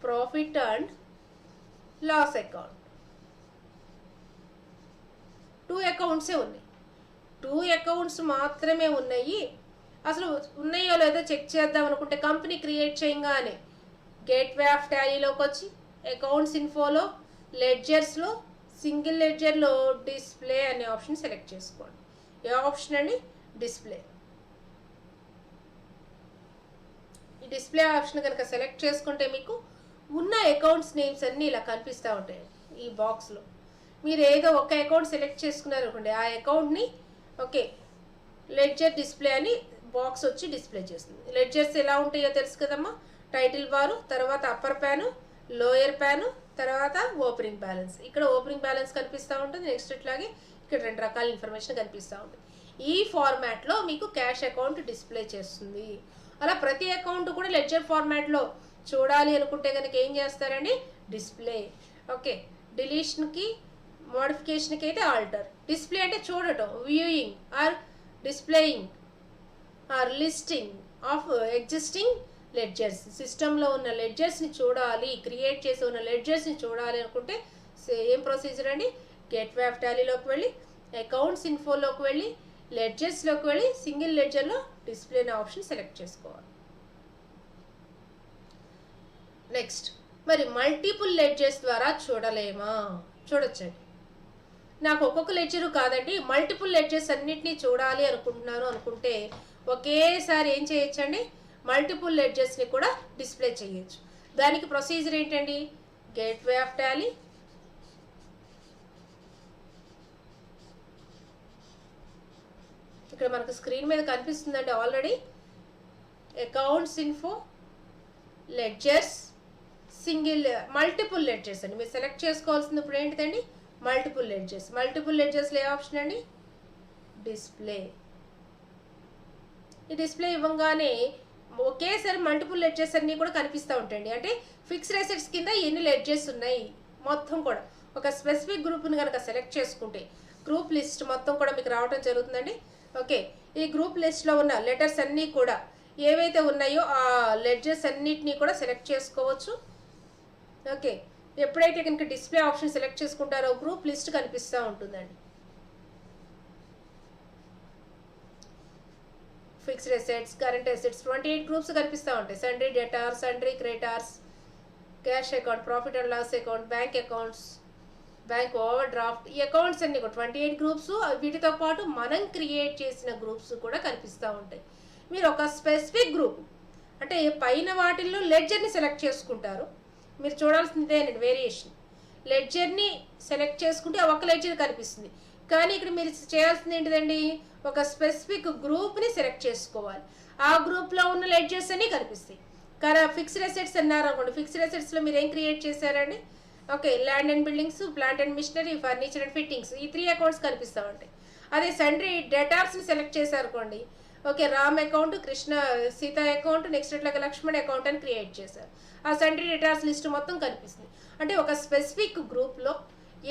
profit and loss account. 2 అకౌంట్సే ఉన్నాయి. 2 అకౌంట్స్ మాత్రమే ఉన్నాయి. అసలు ఉన్నాయో లేదో చెక్ చేద్దాం అనుకుంటే కంపెనీ క్రియేట్ చేయగానే గేట్వే ఆఫ్ టాలీలోకి వచ్చి అకౌంట్స్ ఇన్ఫోలో లెడ్జర్స్లో సింగిల్ లెడ్జర్లో డిస్ప్లే అనే ఆప్షన్ సెలెక్ట్ చేసుకోండి. ఏ ఆప్షన్ అండి? డిస్ప్లే. ఈ డిస్ప్లే ఆప్షన్ కనుక సెలెక్ట్ చేసుకుంటే మీకు ఉన్న అకౌంట్స్ నేమ్స్ అన్నీ ఇలా కనిపిస్తూ ఉంటాయి ఈ బాక్స్లో. మీరు ఏదో ఒక అకౌంట్ సెలెక్ట్ చేసుకున్నారు అనుకోండి, ఆ అకౌంట్ని ఓకే లెడ్జర్ డిస్ప్లే అని బాక్స్ వచ్చి డిస్ప్లే చేస్తుంది. లెడ్జర్స్ ఎలా ఉంటాయో తెలుసు కదమ్మా. టైటిల్ బారు, తర్వాత అప్పర్ ప్యాను, లోయర్ ప్యాను, తర్వాత ఓపెనింగ్ బ్యాలెన్స్. ఇక్కడ ఓపెనింగ్ బ్యాలెన్స్ కనిపిస్తూ ఉంటుంది. నెక్స్ట్ ఇట్లాగే ఇక్కడ 2 రకాల ఇన్ఫర్మేషన్ కనిపిస్తూ ఉంటుంది. ఈ ఫార్మాట్లో మీకు క్యాష్ అకౌంట్ డిస్ప్లే చేస్తుంది. అలా ప్రతి అకౌంట్ కూడా లెడ్జర్ ఫార్మాట్లో చూడాలి అనుకుంటే కనుక ఏం చేస్తారండి? డిస్ప్లే. ఓకే, డిలీషన్కి మోడిఫికేషన్కి అయితే ఆల్టర్. డిస్ప్లే అంటే చూడటం, viewing or displaying or listing of existing ledgers. సిస్టంలో ఉన్న లెడ్జర్స్ని చూడాలి, క్రియేట్ చేసి ఉన్న లెడ్జర్స్ని చూడాలి అనుకుంటే సేమ్ ప్రొసీజర్ అండి. గేట్వే ఆఫ్ టాలీలోకి వెళ్ళి, అకౌంట్స్ ఇన్ఫోలోకి వెళ్ళి, లెడ్జర్స్లోకి వెళ్ళి సింగిల్ లెడ్జర్లో డిస్ప్లే అనే ఆప్షన్ సెలెక్ట్ చేసుకోవాలి. నెక్స్ట్ మరి మల్టిపుల్ లెడ్జర్స్ ద్వారా చూడలేమా? చూడొచ్చండి. నాకు ఒక్కొక్క లెడ్జరు కాదండి, మల్టిపుల్ లెడ్జర్స్ అన్నిటినీ చూడాలి అనుకుంటున్నాను అనుకుంటే ఒకేసారి ఏం చేయొచ్చండి? మల్టిపుల్ లెడ్జర్స్ని కూడా డిస్ప్లే చేయొచ్చు. దానికి ప్రొసీజర్ ఏంటండి? గేట్వే ఆఫ్ టాలీ, ఇక్కడ మనకు స్క్రీన్ మీద కనిపిస్తుందండి already. Accounts info, ledgers, single multiple ledgers అండి. మీరు సెలెక్ట్ చేసుకోవాల్సింది ఇప్పుడు ఏంటిదండి? Multiple ledgers. మల్టిపుల్ లెడ్జర్స్లో ఏ ఆప్షన్ అండి? డిస్ప్లే. ఈ డిస్ప్లే ఇవ్వగానే ఒకేసారి మల్టిపుల్ లెడ్జర్స్ అన్నీ కూడా కనిపిస్తూ ఉంటాయండి. అంటే ఫిక్స్డ్ అసెట్స్ కింద ఎన్ని లెడ్జర్స్ ఉన్నాయి మొత్తం కూడా ఒక స్పెసిఫిక్ గ్రూప్ని కనుక సెలెక్ట్ చేసుకుంటే గ్రూప్ లిస్ట్ మొత్తం కూడా మీకు రావడం జరుగుతుందండి. ఓకే, ఈ గ్రూప్ లిస్ట్లో ఉన్న లెటర్స్ అన్నీ కూడా ఏవైతే ఉన్నాయో ఆ లెడ్జర్స్ అన్నిటినీ కూడా సెలెక్ట్ చేసుకోవచ్చు. ఓకే, ఎప్పుడైతే కనుక డిస్ప్లే ఆప్షన్ సెలెక్ట్ చేసుకుంటారో గ్రూప్ లిస్ట్ కనిపిస్తూ ఉంటుందండి. Fixed assets, current assets 28 groups కనిపిస్తూ ఉంటాయి. Sundry debtors, sundry creditors, cash account, profit and loss account, bank accounts, bank overdraft. ఈ అకౌంట్స్ అన్ని కూడా 28 గ్రూప్స్. వీటితో పాటు మనం క్రియేట్ చేసిన గ్రూప్స్ కూడా కనిపిస్తూ ఉంటాయి. మీరు ఒక స్పెసిఫిక్ గ్రూప్ అంటే పైన వాటిల్లో లెడ్జర్ని సెలెక్ట్ చేసుకుంటారు. మీరు చూడాల్సిందేనండి వేరియేషన్. లెడ్జర్ని సెలెక్ట్ చేసుకుంటే ఒక లెడ్జర్ కనిపిస్తుంది. కానీ ఇక్కడ మీరు చేయాల్సింది ఏంటిదండి? ఒక స్పెసిఫిక్ గ్రూప్ని సెలెక్ట్ చేసుకోవాలి. ఆ గ్రూప్లో ఉన్న లెడ్జర్స్ అన్నీ కనిపిస్తాయి. కానీ ఫిక్స్డ్ అసెట్స్ అన్నారు అనుకోండి, ఫిక్స్డ్ అసెట్స్లో మీరు ఏం క్రియేట్ చేశారండి? Okay, land and buildings, plant and machinery, furniture and fittings, ఈ 3 అకౌంట్స్ కనిపిస్తూ ఉంటాయి. అదే సండ్రీ డెటార్స్ని సెలెక్ట్ చేశారనుకోండి, okay Ram account, Krishna Sita account, next ఇట్లాగా లక్ష్మణ్ అకౌంట్ అని క్రియేట్ చేశారు. ఆ సండ్రీ డెటార్స్ లిస్ట్ మొత్తం కనిపిస్తుంది. అంటే ఒక స్పెసిఫిక్ గ్రూప్లో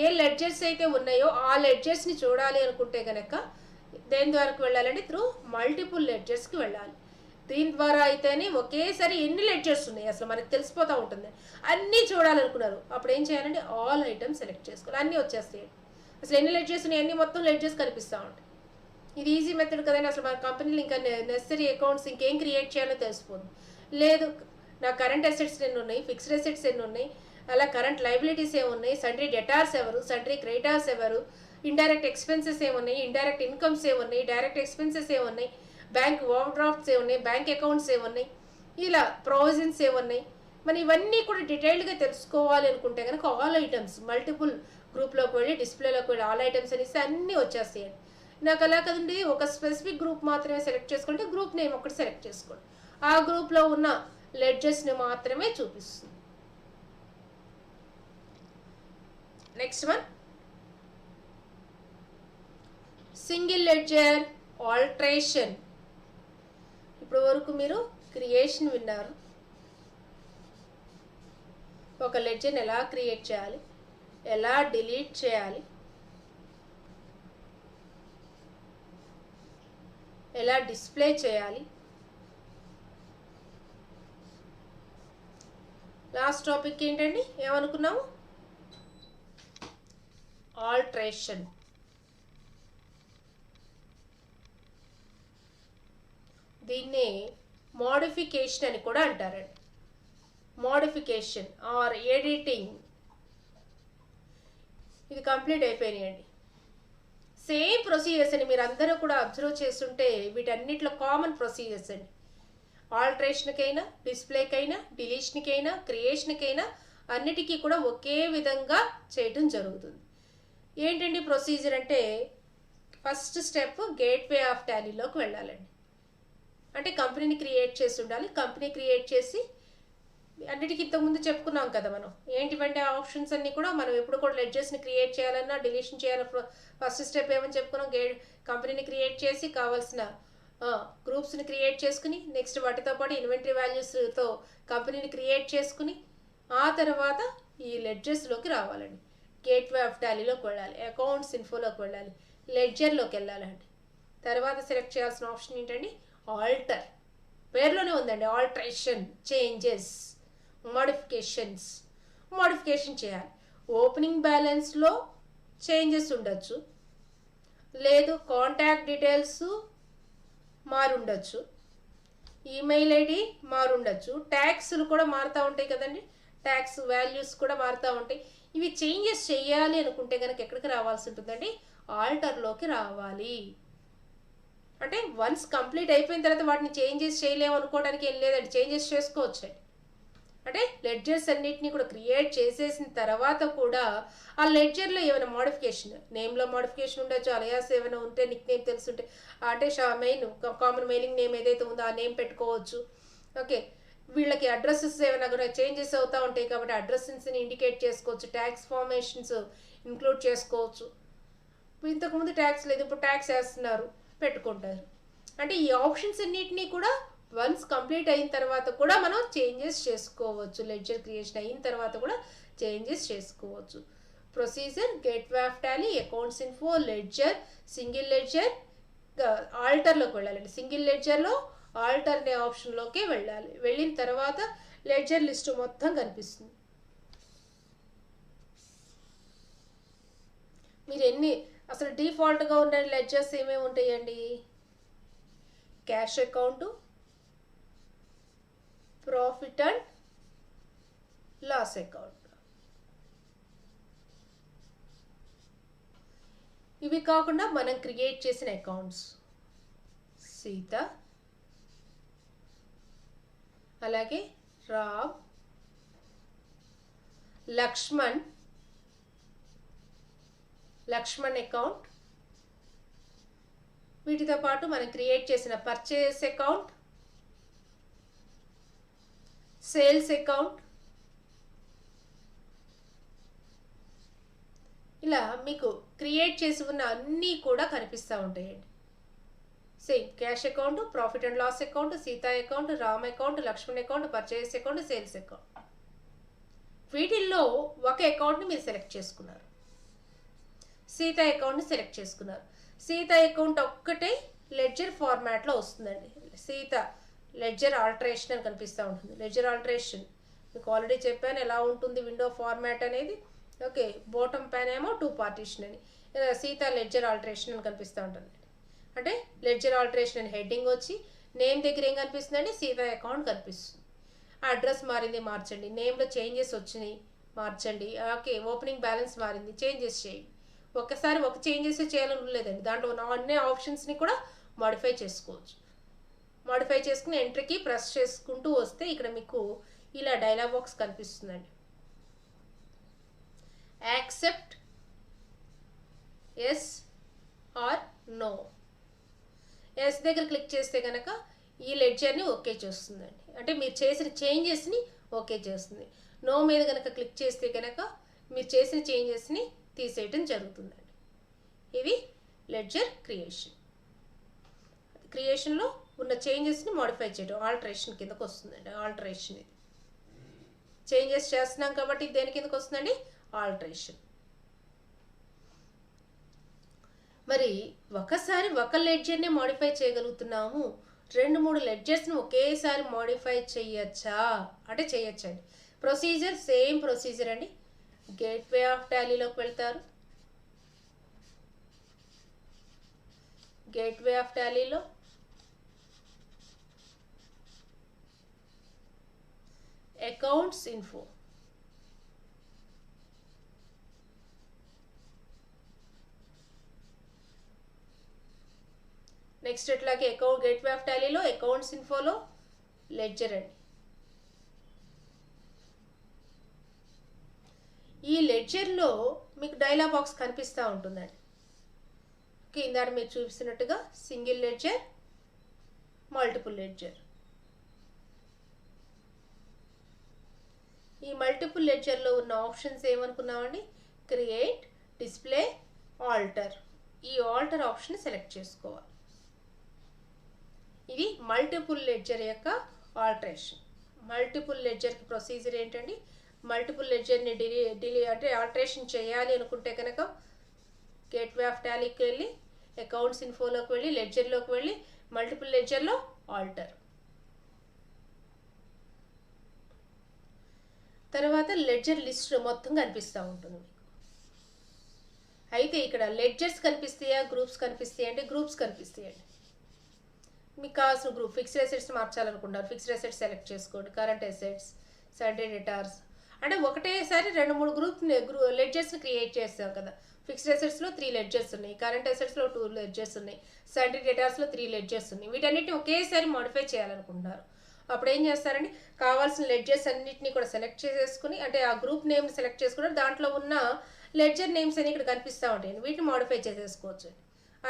ఏ లెడ్జర్స్ అయితే ఉన్నాయో ఆ లెడ్జర్స్ని చూడాలి అనుకుంటే కనుక దేని ద్వారాకి వెళ్ళాలండి? త్రూ మల్టిపుల్ లెడ్జర్స్కి వెళ్ళాలి. దీని ద్వారా అయితేనే ఒకేసారి ఎన్ని లెడ్జర్స్ ఉన్నాయి అసలు మనకు తెలిసిపోతూ ఉంటుంది. అన్నీ చూడాలనుకున్నారు అప్పుడు ఏం చేయాలంటే ఆల్ ఐటమ్స్ సెలెక్ట్ చేసుకోవాలి. అన్నీ వచ్చేస్తాయి. అసలు ఎన్ని లెడ్జర్స్ ఉన్నాయి, అన్ని మొత్తం లెడ్జర్స్ కనిపిస్తూ ఉంటాయి. ఇది ఈజీ మెథడ్ కదండి. అసలు మన కంపెనీలో ఇంకా నెసరీ అకౌంట్స్ ఇంకేం క్రియేట్ చేయాలో తెలిసిపోతుంది. లేదు నా కరెంట్ అసెట్స్ ఎన్ని ఉన్నాయి, ఫిక్స్డ్ అసెట్స్ ఎన్ని ఉన్నాయి, అలా కరెంట్ లైబిలిటీస్ ఏమున్నాయి, సండ్రీ డెటార్స్ ఎవరు, సండ్రీ క్రెడిటార్స్ ఎవరు, ఇండైరెక్ట్ ఎక్స్పెన్సెస్ ఏమున్నాయి, ఇండైరెక్ట్ ఇన్కమ్స్ ఏమున్నాయి, డైరెక్ట్ ఎక్స్పెన్సెస్ ఏమున్నాయి, బ్యాంక్ ఓవర్ డ్రాఫ్ట్స్ ఏమున్నాయి, బ్యాంక్ అకౌంట్స్ ఏమున్నాయి, ఇలా ప్రొవిజన్స్ ఏమున్నాయి, మనం ఇవన్నీ కూడా డీటెయిల్డ్గా తెలుసుకోవాలి అనుకుంటే కనుక ఆల్ ఐటమ్స్ మల్టిపుల్ గ్రూప్లోకి వెళ్ళి డిస్ప్లేలోకి వెళ్ళి ఆల్ ఐటమ్స్ అనేసి అన్నీ వచ్చేస్తాయండి. నాకు అలా కదండి, ఒక స్పెసిఫిక్ గ్రూప్ మాత్రమే సెలెక్ట్ చేసుకుంటే గ్రూప్ నేమ్ ఒకటి సెలెక్ట్ చేసుకోండి, ఆ గ్రూప్లో ఉన్న లెడ్జర్స్ని మాత్రమే చూపిస్తుంది. Next one single ledger alteration. ఇప్పుడు వరకు మీరు క్రియేషన్ విన్నారు, ఒక లెడ్జర్ని ఎలా క్రియేట్ చేయాలి, ఎలా డిలీట్ చేయాలి, ఎలా డిస్ప్లే చేయాలి. లాస్ట్ టాపిక్ ఏంటండి, ఏమనుకున్నాము, ఆల్టరేషన్. దీన్నే మోడిఫికేషన్ అని కూడా అంటారండి. Modification or editing. ఇది కంప్లీట్ అయిపోయినాయండి. సేమ్ ప్రొసీజర్స్ అని మీరు అందరూ కూడా అబ్జర్వ్ చేస్తుంటే వీటన్నిటిలో కామన్ ప్రొసీజర్స్ అండి. ఆల్టరేషన్కైనా, డిస్ప్లేకైనా, డిలీషన్కైనా, క్రియేషన్కైనా అన్నిటికీ కూడా ఒకే విధంగా చేయటం జరుగుతుంది. ఏంటండి ప్రొసీజర్ అంటే, ఫస్ట్ స్టెప్ గేట్వే ఆఫ్ టాలీలోకి వెళ్ళాలండి. అంటే కంపెనీని క్రియేట్ చేసి ఉండాలి. కంపెనీ క్రియేట్ చేసి అన్నిటికీ ఇంతకుముందు చెప్పుకున్నాం కదా మనం, ఏంటివంటే ఆప్షన్స్ అన్నీ కూడా మనం ఎప్పుడు కూడా లెడ్జర్స్ని క్రియేట్ చేయాలన్నా, డిలీషన్ చేయాలన్నా ఫస్ట్ స్టెప్ ఏమని చెప్పుకున్నాం, కంపెనీని క్రియేట్ చేసి కావాల్సిన గ్రూప్స్ని క్రియేట్ చేసుకుని, నెక్స్ట్ వాటితో పాటు ఇన్వెంటరీ వాల్యూస్తో కంపెనీని క్రియేట్ చేసుకుని, ఆ తర్వాత ఈ లెడ్జర్స్లోకి రావాలండి. గేట్వే ఆఫ్ టాలీలోకి వెళ్ళాలి, అకౌంట్స్ ఇన్ఫోలోకి వెళ్ళాలి, లెడ్జర్లోకి వెళ్ళాలండి. తర్వాత సెలెక్ట్ చేయాల్సిన ఆప్షన్ ఏంటండి, ఆల్టర్. పేర్లోనే ఉందండి, ఆల్టరేషన్, చేంజెస్, మోడిఫికేషన్ చేయాలి. ఓపెనింగ్ బ్యాలెన్స్లో చేంజెస్ ఉండొచ్చు, లేదు కాంటాక్ట్ డీటెయిల్స్ మారుండొచ్చు, ఈమెయిల్ ఐడి మారుండొచ్చు, ట్యాక్స్లు కూడా మారుతూ ఉంటాయి కదండి, ట్యాక్స్ వాల్యూస్ కూడా మారుతూ ఉంటాయి. ఇవి చేంజెస్ చేయాలి అనుకుంటే కనుక ఎక్కడికి రావాల్సి ఉంటుందండి, ఆల్టర్లోకి రావాలి. అంటే వన్స్ కంప్లీట్ అయిపోయిన తర్వాత వాటిని చేంజెస్ చేయలేము అనుకోవడానికి ఏం లేదండి, చేంజెస్ చేసుకోవచ్చండి. అంటే లెడ్జర్స్ అన్నిటినీ కూడా క్రియేట్ చేసేసిన తర్వాత కూడా ఆ లెడ్జర్లో ఏమైనా మోడిఫికేషన్, నేమ్లో మోడిఫికేషన్ ఉండొచ్చు, అలయాస్ ఏమైనా ఉంటే, నిక్ నేమ్ తెలుసుంటే, అంటే మెయిన్ కామన్ మెయిలింగ్ నేమ్ ఏదైతే ఉందో ఆ నేమ్ పెట్టుకోవచ్చు. ఓకే, వీళ్ళకి అడ్రస్సెస్ ఏమైనా కూడా చేంజెస్ అవుతూ ఉంటాయి కాబట్టి అడ్రస్ని ఇండికేట్ చేసుకోవచ్చు, ట్యాక్స్ ఫార్మేషన్స్ ఇంక్లూడ్ చేసుకోవచ్చు. ఇంతకుముందు ట్యాక్స్ లేదు, ఇప్పుడు ట్యాక్స్ వేస్తున్నారు, పెట్టుకుంటారు. అంటే ఈ ఆప్షన్స్ అన్నిటినీ కూడా వన్స్ కంప్లీట్ అయిన తర్వాత కూడా మనం చేంజెస్ చేసుకోవచ్చు. లెడ్జర్ క్రియేషన్ అయిన తర్వాత కూడా చేంజెస్ చేసుకోవచ్చు. Procedure gateway of Tally, accounts info, ledger, single ledger, ఆల్టర్లోకి వెళ్ళాలండి. సింగిల్ లెడ్జర్లో ఆల్టర్ అనే ఆప్షన్లోకి వెళ్ళాలి. వెళ్ళిన తర్వాత లెడ్జర్ లిస్టు మొత్తం కనిపిస్తుంది. మీరు ఎన్ని అసలు డిఫాల్ట్గా ఉన్న లెడ్జర్స్ ఏమేమి ఉంటాయండి, cash account, profit and loss account. ఇవి కాకుండా మనం క్రియేట్ చేసిన అకౌంట్స్ సీత, అలాగే రామ్, లక్ష్మణ్ అకౌంట్, వీటితో పాటు మనం క్రియేట్ చేసిన పర్చేస్ అకౌంట్, సేల్స్ అకౌంట్, ఇలా మీకు క్రియేట్ చేసి ఉన్న అన్నీ కూడా కనిపిస్తూ ఉంటాయండి. Same cash account, profit and loss account, Sita account, Ram account, Lakshman account, purchase account, sales account. వీటిల్లో ఒక అకౌంట్ని మీరు సెలెక్ట్ చేసుకున్నారు, సీతా అకౌంట్ని సెలెక్ట్ చేసుకున్నారు. సీతా అకౌంట్ ఒక్కటే లెడ్జర్ ఫార్మాట్లో వస్తుందండి. సీతా లెడ్జర్ ఆల్టరేషన్ అని కనిపిస్తూ ఉంటుంది. లెడ్జర్ ఆల్టరేషన్ మీకు ఆల్రెడీ చెప్పాను ఎలా ఉంటుంది విండో ఫార్మాట్ అనేది. ఓకే, బాటమ్ ప్యాన్ ఏమో 2 పార్టీషన్ అని, సీతా లెడ్జర్ ఆల్టరేషన్ అని కనిపిస్తూ ఉంటుంది. అంటే లెడ్జర్ ఆల్టరేషన్ అని హెడ్డింగ్ వచ్చి నేమ్ దగ్గర ఏం కనిపిస్తుందండి, సీత అకౌంట్ కనిపిస్తుంది. అడ్రస్ మారింది మార్చండి, నేమ్లో చేంజెస్ వచ్చినాయి మార్చండి, ఓకే ఓపెనింగ్ బ్యాలెన్స్ మారింది చేంజెస్ చేయండి. ఒక్కసారి ఒక చేంజెస్ చేయాలని లేదండి, దాంట్లో ఉన్న అన్ని ఆప్షన్స్ని కూడా మాడిఫై చేసుకోవచ్చు. మాడిఫై చేసుకుని ఎంట్రీకి ప్రెస్ చేసుకుంటూ వస్తే ఇక్కడ మీకు ఇలా డైలాగ్ బాక్స్ కనిపిస్తుందండి. Accept, yes or no. Yes దగ్గర క్లిక్ చేస్తే కనుక ఈ లెడ్జర్ని ఓకే చేస్తుందండి, అంటే మీరు చేసిన చేంజెస్ని ఓకే చేస్తుంది. నో మీద కనుక క్లిక్ చేస్తే కనుక మీరు చేసిన చేంజెస్ని తీసేయటం జరుగుతుందండి. ఇది లెడ్జర్ క్రియేషన్లో ఉన్న చేంజెస్ని మోడిఫై చేయడం ఆల్టరేషన్ కిందకు వస్తుందండి. ఆల్టరేషన్ ఇది చేంజెస్ చేస్తున్నాం కాబట్టి దేని కిందకు వస్తుందండి, ఆల్టరేషన్. మరి ఒకసారి ఒక లెడ్జర్ని మోడిఫై చేయగలుగుతున్నాము, 2-3 లెడ్జర్స్ని ఒకేసారి మోడిఫై చేయొచ్చా అంటే చేయొచ్చండి. ప్రొసీజర్ సేమ్ ప్రొసీజర్ అండి. గేట్వే ఆఫ్ టాలీలోకి వెళ్తారు. గేట్వే ఆఫ్ టాలీలో అకౌంట్స్ ఇన్ఫో, నెక్స్ట్ ఎట్లాగే గేట్వే ఆఫ్ టాలీలో అకౌంట్స్ ఇన్ఫోలో లెడ్జర్ అండి. ఈ లెడ్జర్లో మీకు డైలాగ్ బాక్స్ కనిపిస్తూ ఉంటుందండి. కింద మీరు చూపిస్తున్నట్టుగా సింగిల్ లెడ్జర్, మల్టిపుల్ లెడ్జర్. ఈ మల్టిపుల్ లెడ్జర్లో ఉన్న ఆప్షన్స్ ఏమనుకున్నామండి, క్రియేట్, డిస్ప్లే, ఆల్టర్. ఈ ఆల్టర్ ఆప్షన్ సెలెక్ట్ చేసుకోవాలి. ఇది మల్టిపుల్ లెడ్జర్ యొక్క ఆల్టరేషన్. మల్టిపుల్ లెడ్జర్కి ప్రొసీజర్ ఏంటండి, మల్టిపుల్ లెడ్జర్ని అంటే ఆల్టరేషన్ చేయాలి అనుకుంటే కనుక గేట్వే ఆఫ్ టాలీకి వెళ్ళి అకౌంట్స్ ఇన్ఫోలోకి వెళ్ళి లెడ్జర్లోకి వెళ్ళి మల్టిపుల్ లెడ్జర్లో ఆల్టర్. తర్వాత లెడ్జర్ లిస్ట్ మొత్తం కనిపిస్తూ ఉంటుంది మీకు. అయితే ఇక్కడ లెడ్జర్స్ కనిపిస్తాయా గ్రూప్స్ కనిపిస్తాయి అంటే గ్రూప్స్ కనిపిస్తాయండి. మీకు కావాల్సిన గ్రూప్ ఫిక్స్డ్ అసెట్స్ మార్చాలనుకుంటారు, ఫిక్స్డ్ అసెట్స్ సెలెక్ట్ చేసుకోండి. కరెంట్ అసెట్స్, సన్డే డెటార్స్ అంటే ఒకటేసారి 2-3 లెడ్జర్స్ని క్రియేట్ చేస్తాం కదా. ఫిక్స్డ్ అసెట్స్లో 3 లెడ్జర్స్ ఉన్నాయి, కరెంట్ అసెట్స్లో 2 లెడ్జర్స్ ఉన్నాయి, సన్డే డెటార్స్లో 3 లెడ్జర్స్ ఉన్నాయి. వీటన్నిటిని ఒకేసారి మోడిఫై చేయాలనుకుంటున్నారు. అప్పుడు ఏం చేస్తారండి, కావాల్సిన లెడ్జర్స్ అన్నింటినీ కూడా సెలెక్ట్ చేసేసుకుని అంటే ఆ గ్రూప్ నేమ్ని సెలెక్ట్ చేసుకుని దాంట్లో ఉన్న లెడ్జర్ నేమ్స్ అని ఇక్కడ కనిపిస్తూ ఉంటాయండి, వీటిని మోడిఫై చేసేసుకోవచ్చు.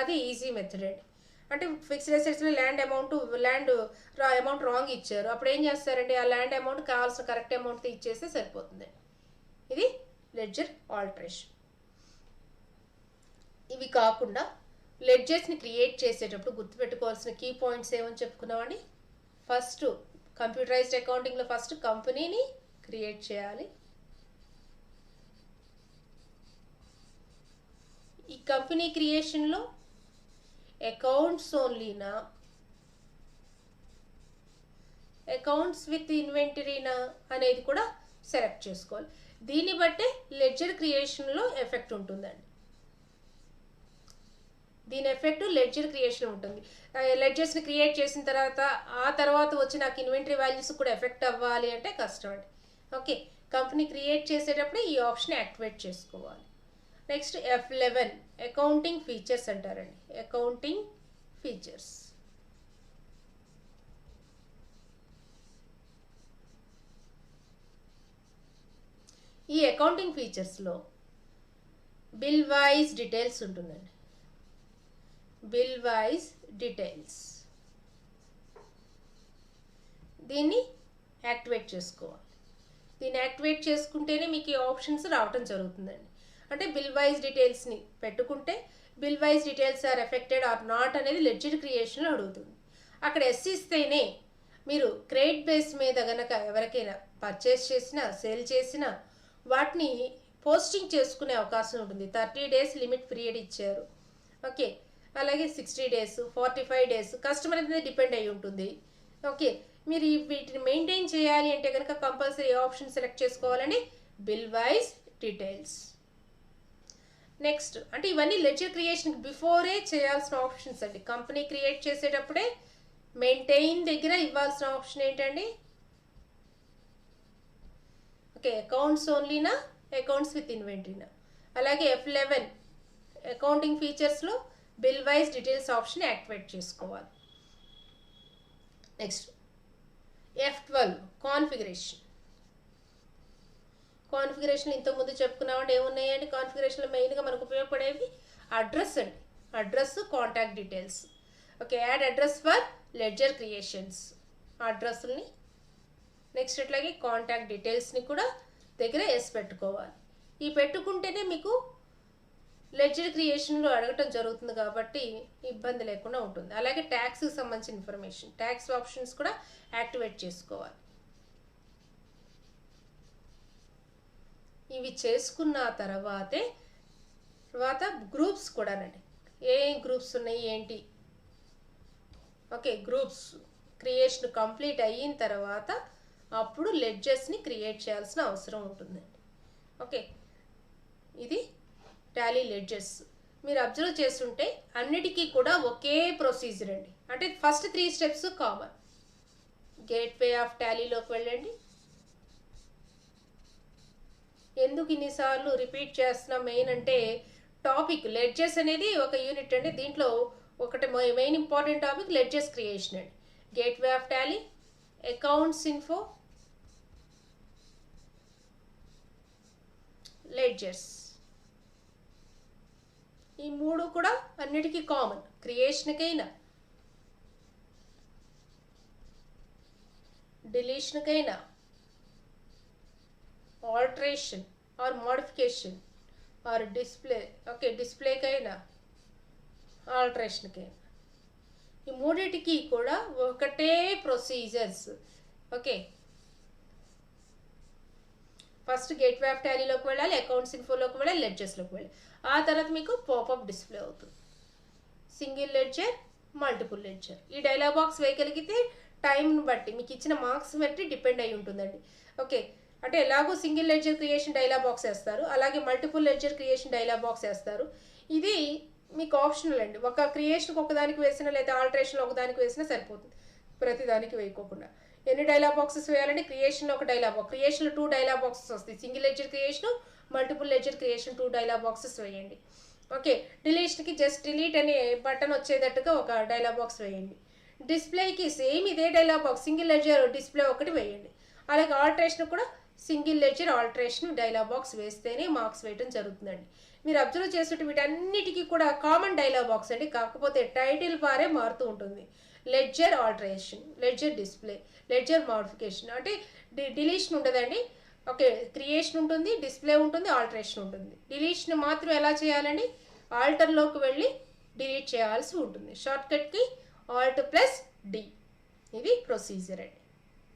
అది ఈజీ మెథడ్ అండి. అంటే ఫిక్స్డ్ అసెట్స్లో ల్యాండ్ అమౌంట్ రాంగ్ ఇచ్చారు, అప్పుడు ఏం చేస్తారండి, ఆ ల్యాండ్ అమౌంట్ కావాల్సిన కరెక్ట్ అమౌంట్ ఇచ్చేస్తే సరిపోతుంది. ఇది లెడ్జర్ ఆల్టరేషన్. ఇవి కాకుండా లెడ్జర్స్ని క్రియేట్ చేసేటప్పుడు గుర్తుపెట్టుకోవాల్సిన కీ పాయింట్స్ ఏమని చెప్పుకున్నామండి. ఫస్ట్ కంప్యూటరైజ్డ్ అకౌంటింగ్లో ఫస్ట్ కంపెనీని క్రియేట్ చేయాలి. ఈ కంపెనీ క్రియేషన్లో అకౌంట్స్ ఓన్లీనా, అకౌంట్స్ విత్ ఇన్వెంటరీనా అనేది కూడా సెలెక్ట్ చేసుకోవాలి. దీన్ని బట్టే లెడ్జర్ క్రియేషన్లో ఎఫెక్ట్ ఉంటుందండి. దీని ఎఫెక్ట్ లెడ్జర్ క్రియేషన్ ఉంటుంది. లెడ్జర్స్ని క్రియేట్ చేసిన తర్వాత ఆ తర్వాత వచ్చి నాకు ఇన్వెంటరీ వాల్యూస్ కూడా ఎఫెక్ట్ అవ్వాలి అంటే కష్టం అండి. ఓకే, కంపెనీ క్రియేట్ చేసేటప్పుడు ఈ ఆప్షన్ యాక్టివేట్ చేసుకోవాలి. నెక్స్ట్ F11 అకౌంటింగ్ ఫీచర్స్ అంటారండి. అకౌంటింగ్ ఫీచర్స్ ఈ అకౌంటింగ్ ఫీచర్స్లో బిల్ వైజ్ డీటెయిల్స్ ఉంటుందండి. బిల్ వైజ్ డీటెయిల్స్ దీన్ని యాక్టివేట్ చేసుకోవాలి. దీన్ని యాక్టివేట్ చేసుకుంటేనే మీకు ఈ ఆప్షన్స్ రావటం జరుగుతుందండి. అంటే బిల్ వైజ్ డీటెయిల్స్ని పెట్టుకుంటే bill wise details are affected or not అనేది లెడ్జర్ క్రియేషన్లో అడుగుతుంది. అక్కడ ఎస్ ఇస్తేనే మీరు క్రెడిట్ బేస్ మీద కనుక ఎవరికైనా పర్చేస్ చేసినా సేల్ చేసినా వాటిని పోస్టింగ్ చేసుకునే అవకాశం ఉంటుంది. 30 days లిమిట్ పీరియడ్ ఇచ్చారు. ఓకే, అలాగే 60 days, 45 days కస్టమర్ మీద డిపెండ్ అయి ఉంటుంది. ఓకే, మీరు వీటిని మెయింటైన్ చేయాలి అంటే కనుక కంపల్సరీ ఆప్షన్ సెలెక్ట్ చేసుకోవాలండి, బిల్ వైజ్ డీటెయిల్స్. నెక్స్ట్ అంటే ఇవన్నీ లెడ్జర్ క్రియేషన్ బిఫోరే చేయాల్సిన ఆప్షన్స్ అండి. కంపెనీ క్రియేట్ చేసేటప్పుడే మెయింటైన్ దగ్గర ఇవ్వాల్సిన ఆప్షన్ ఏంటండి? ఓకే, అకౌంట్స్ ఓన్లీనా, అకౌంట్స్ విత్ ఇన్వెంటరీనా? అలాగే F11 అకౌంటింగ్ ఫీచర్స్లో bill wise details option activate చేసుకోవాలి. Next F12 configuration. కాన్ఫిగరేషన్ ఇంతకుముందు చెప్పుకున్నామంటే ఏమున్నాయండి కాన్ఫిగరేషన్లో మెయిన్గా మనకు ఉపయోగపడేవి? అడ్రస్ అండి, address, contact details. Okay, add address for ledger creations, అడ్రస్ని. నెక్స్ట్ అట్లాగే కాంటాక్ట్ డీటెయిల్స్ని కూడా దగ్గర ఎస్ పెట్టుకోవాలి. ఈ పెట్టుకుంటేనే మీకు లెడ్జర్ క్రియేషన్లో అడగటం జరుగుతుంది కాబట్టి ఇబ్బంది లేకుండా ఉంటుంది. అలాగే ట్యాక్స్కి సంబంధించిన ఇన్ఫర్మేషన్, ట్యాక్స్ ఆప్షన్స్ కూడా యాక్టివేట్ చేసుకోవాలి. ఇవి చేసుకున్న తర్వాత గ్రూప్స్ కూడానండి. ఏ గ్రూప్స్ ఉన్నాయి ఏంటి? ఓకే, గ్రూప్స్ క్రియేషన్ కంప్లీట్ అయిన తర్వాత అప్పుడు లెడ్జర్స్ని క్రియేట్ చేయాల్సిన అవసరం ఉంటుందండి. ఓకే, ఇది టాలీ లెడ్జర్స్. మీరు అబ్జర్వ్ చేస్తుంటే అన్నిటికీ కూడా ఒకే ప్రొసీజర్ అండి. అంటే first 3 steps common. Gateway of టాలీలోకి వెళ్ళండి. ఎందుకు ఇన్నిసార్లు రిపీట్ చేస్తున్నా మెయిన్ అంటే టాపిక్ లెడ్జర్స్ అనేది ఒక యూనిట్ అండి. దీంట్లో ఒకటి main important topic ledgers creation అండి. Gateway of Tally, accounts info, ledgers. ఈ 3 కూడా అన్నిటికీ కామన్. క్రియేషన్కైనా, డిలీషన్కైనా, alteration or modification or display, okay డిస్ప్లేకైనా, ఆల్టరేషన్కైనా, ఈ 3టికి కూడా ఒకటే procedures. Okay, first gateway of టాలీలోకి వెళ్ళాలి, అకౌంట్స్ ఇన్ఫోలోకి వెళ్ళాలి, లెడ్జర్స్లోకి వెళ్ళాలి. ఆ తర్వాత మీకు పాపప్ డిస్ప్లే అవుతుంది. Single ledger, multiple ledger. ఈ డైలాగ్ బాక్స్ వేయగలిగితే టైంని బట్టి మీకు ఇచ్చిన మార్క్స్ బట్టి డిపెండ్ అయి ఉంటుందండి. ఓకే, అంటే ఎలాగో single ledger creation dialog box వేస్తారు, అలాగే multiple ledger creation dialog box వేస్తారు. ఇది మీకు ఆప్షనల్ అండి. ఒక క్రియేషన్కి ఒకదానికి వేసినా లేదా ఆల్టరేషన్ ఒకదానికి వేసినా సరిపోతుంది, ప్రతిదానికి వేయకోకుండా. ఎన్ని డైలాగ్ బాక్సెస్ వేయాలంటే క్రియేషన్లో ఒక డైలాగ్ బాక్స్, క్రియేషన్లో 2 డైలాగ్ బాక్సెస్ వస్తాయి. Single ledger creation, multiple ledger creation 2 dialogue boxes వేయండి. ఓకే, డిలీషన్కి జస్ట్ డిలీట్ అనే బటన్ వచ్చేటట్టుగా ఒక డైలాగ్ బాక్స్ వేయండి. డిస్ప్లేకి సేమ్ ఇదే dialogue box, single ledger display ఒకటి వేయండి. అలాగే ఆల్టరేషన్ కూడా single ledger alteration dialogue box వేస్తేనే మార్క్స్ వేయడం జరుగుతుందండి. మీరు అబ్జర్వ్ చేస్తుంటే వీటన్నిటికీ కూడా కామన్ డైలాగ్ బాక్స్ అండి, కాకపోతే టైటిల్ బారే మారుతూ ఉంటుంది. Ledger alteration, ledger display, ledger modification. అంటే డిలీషన్ ఉండదండి. ఓకే, క్రియేషన్ ఉంటుంది, డిస్ప్లే ఉంటుంది, ఆల్టరేషన్ ఉంటుంది. డిలీషన్ మాత్రం ఎలా చేయాలండి? ఆల్టర్లోకి వెళ్ళి డిలీట్ చేయాల్సి ఉంటుంది. షార్ట్కట్కి Alt+D. ఇది ప్రొసీజర్ అండి.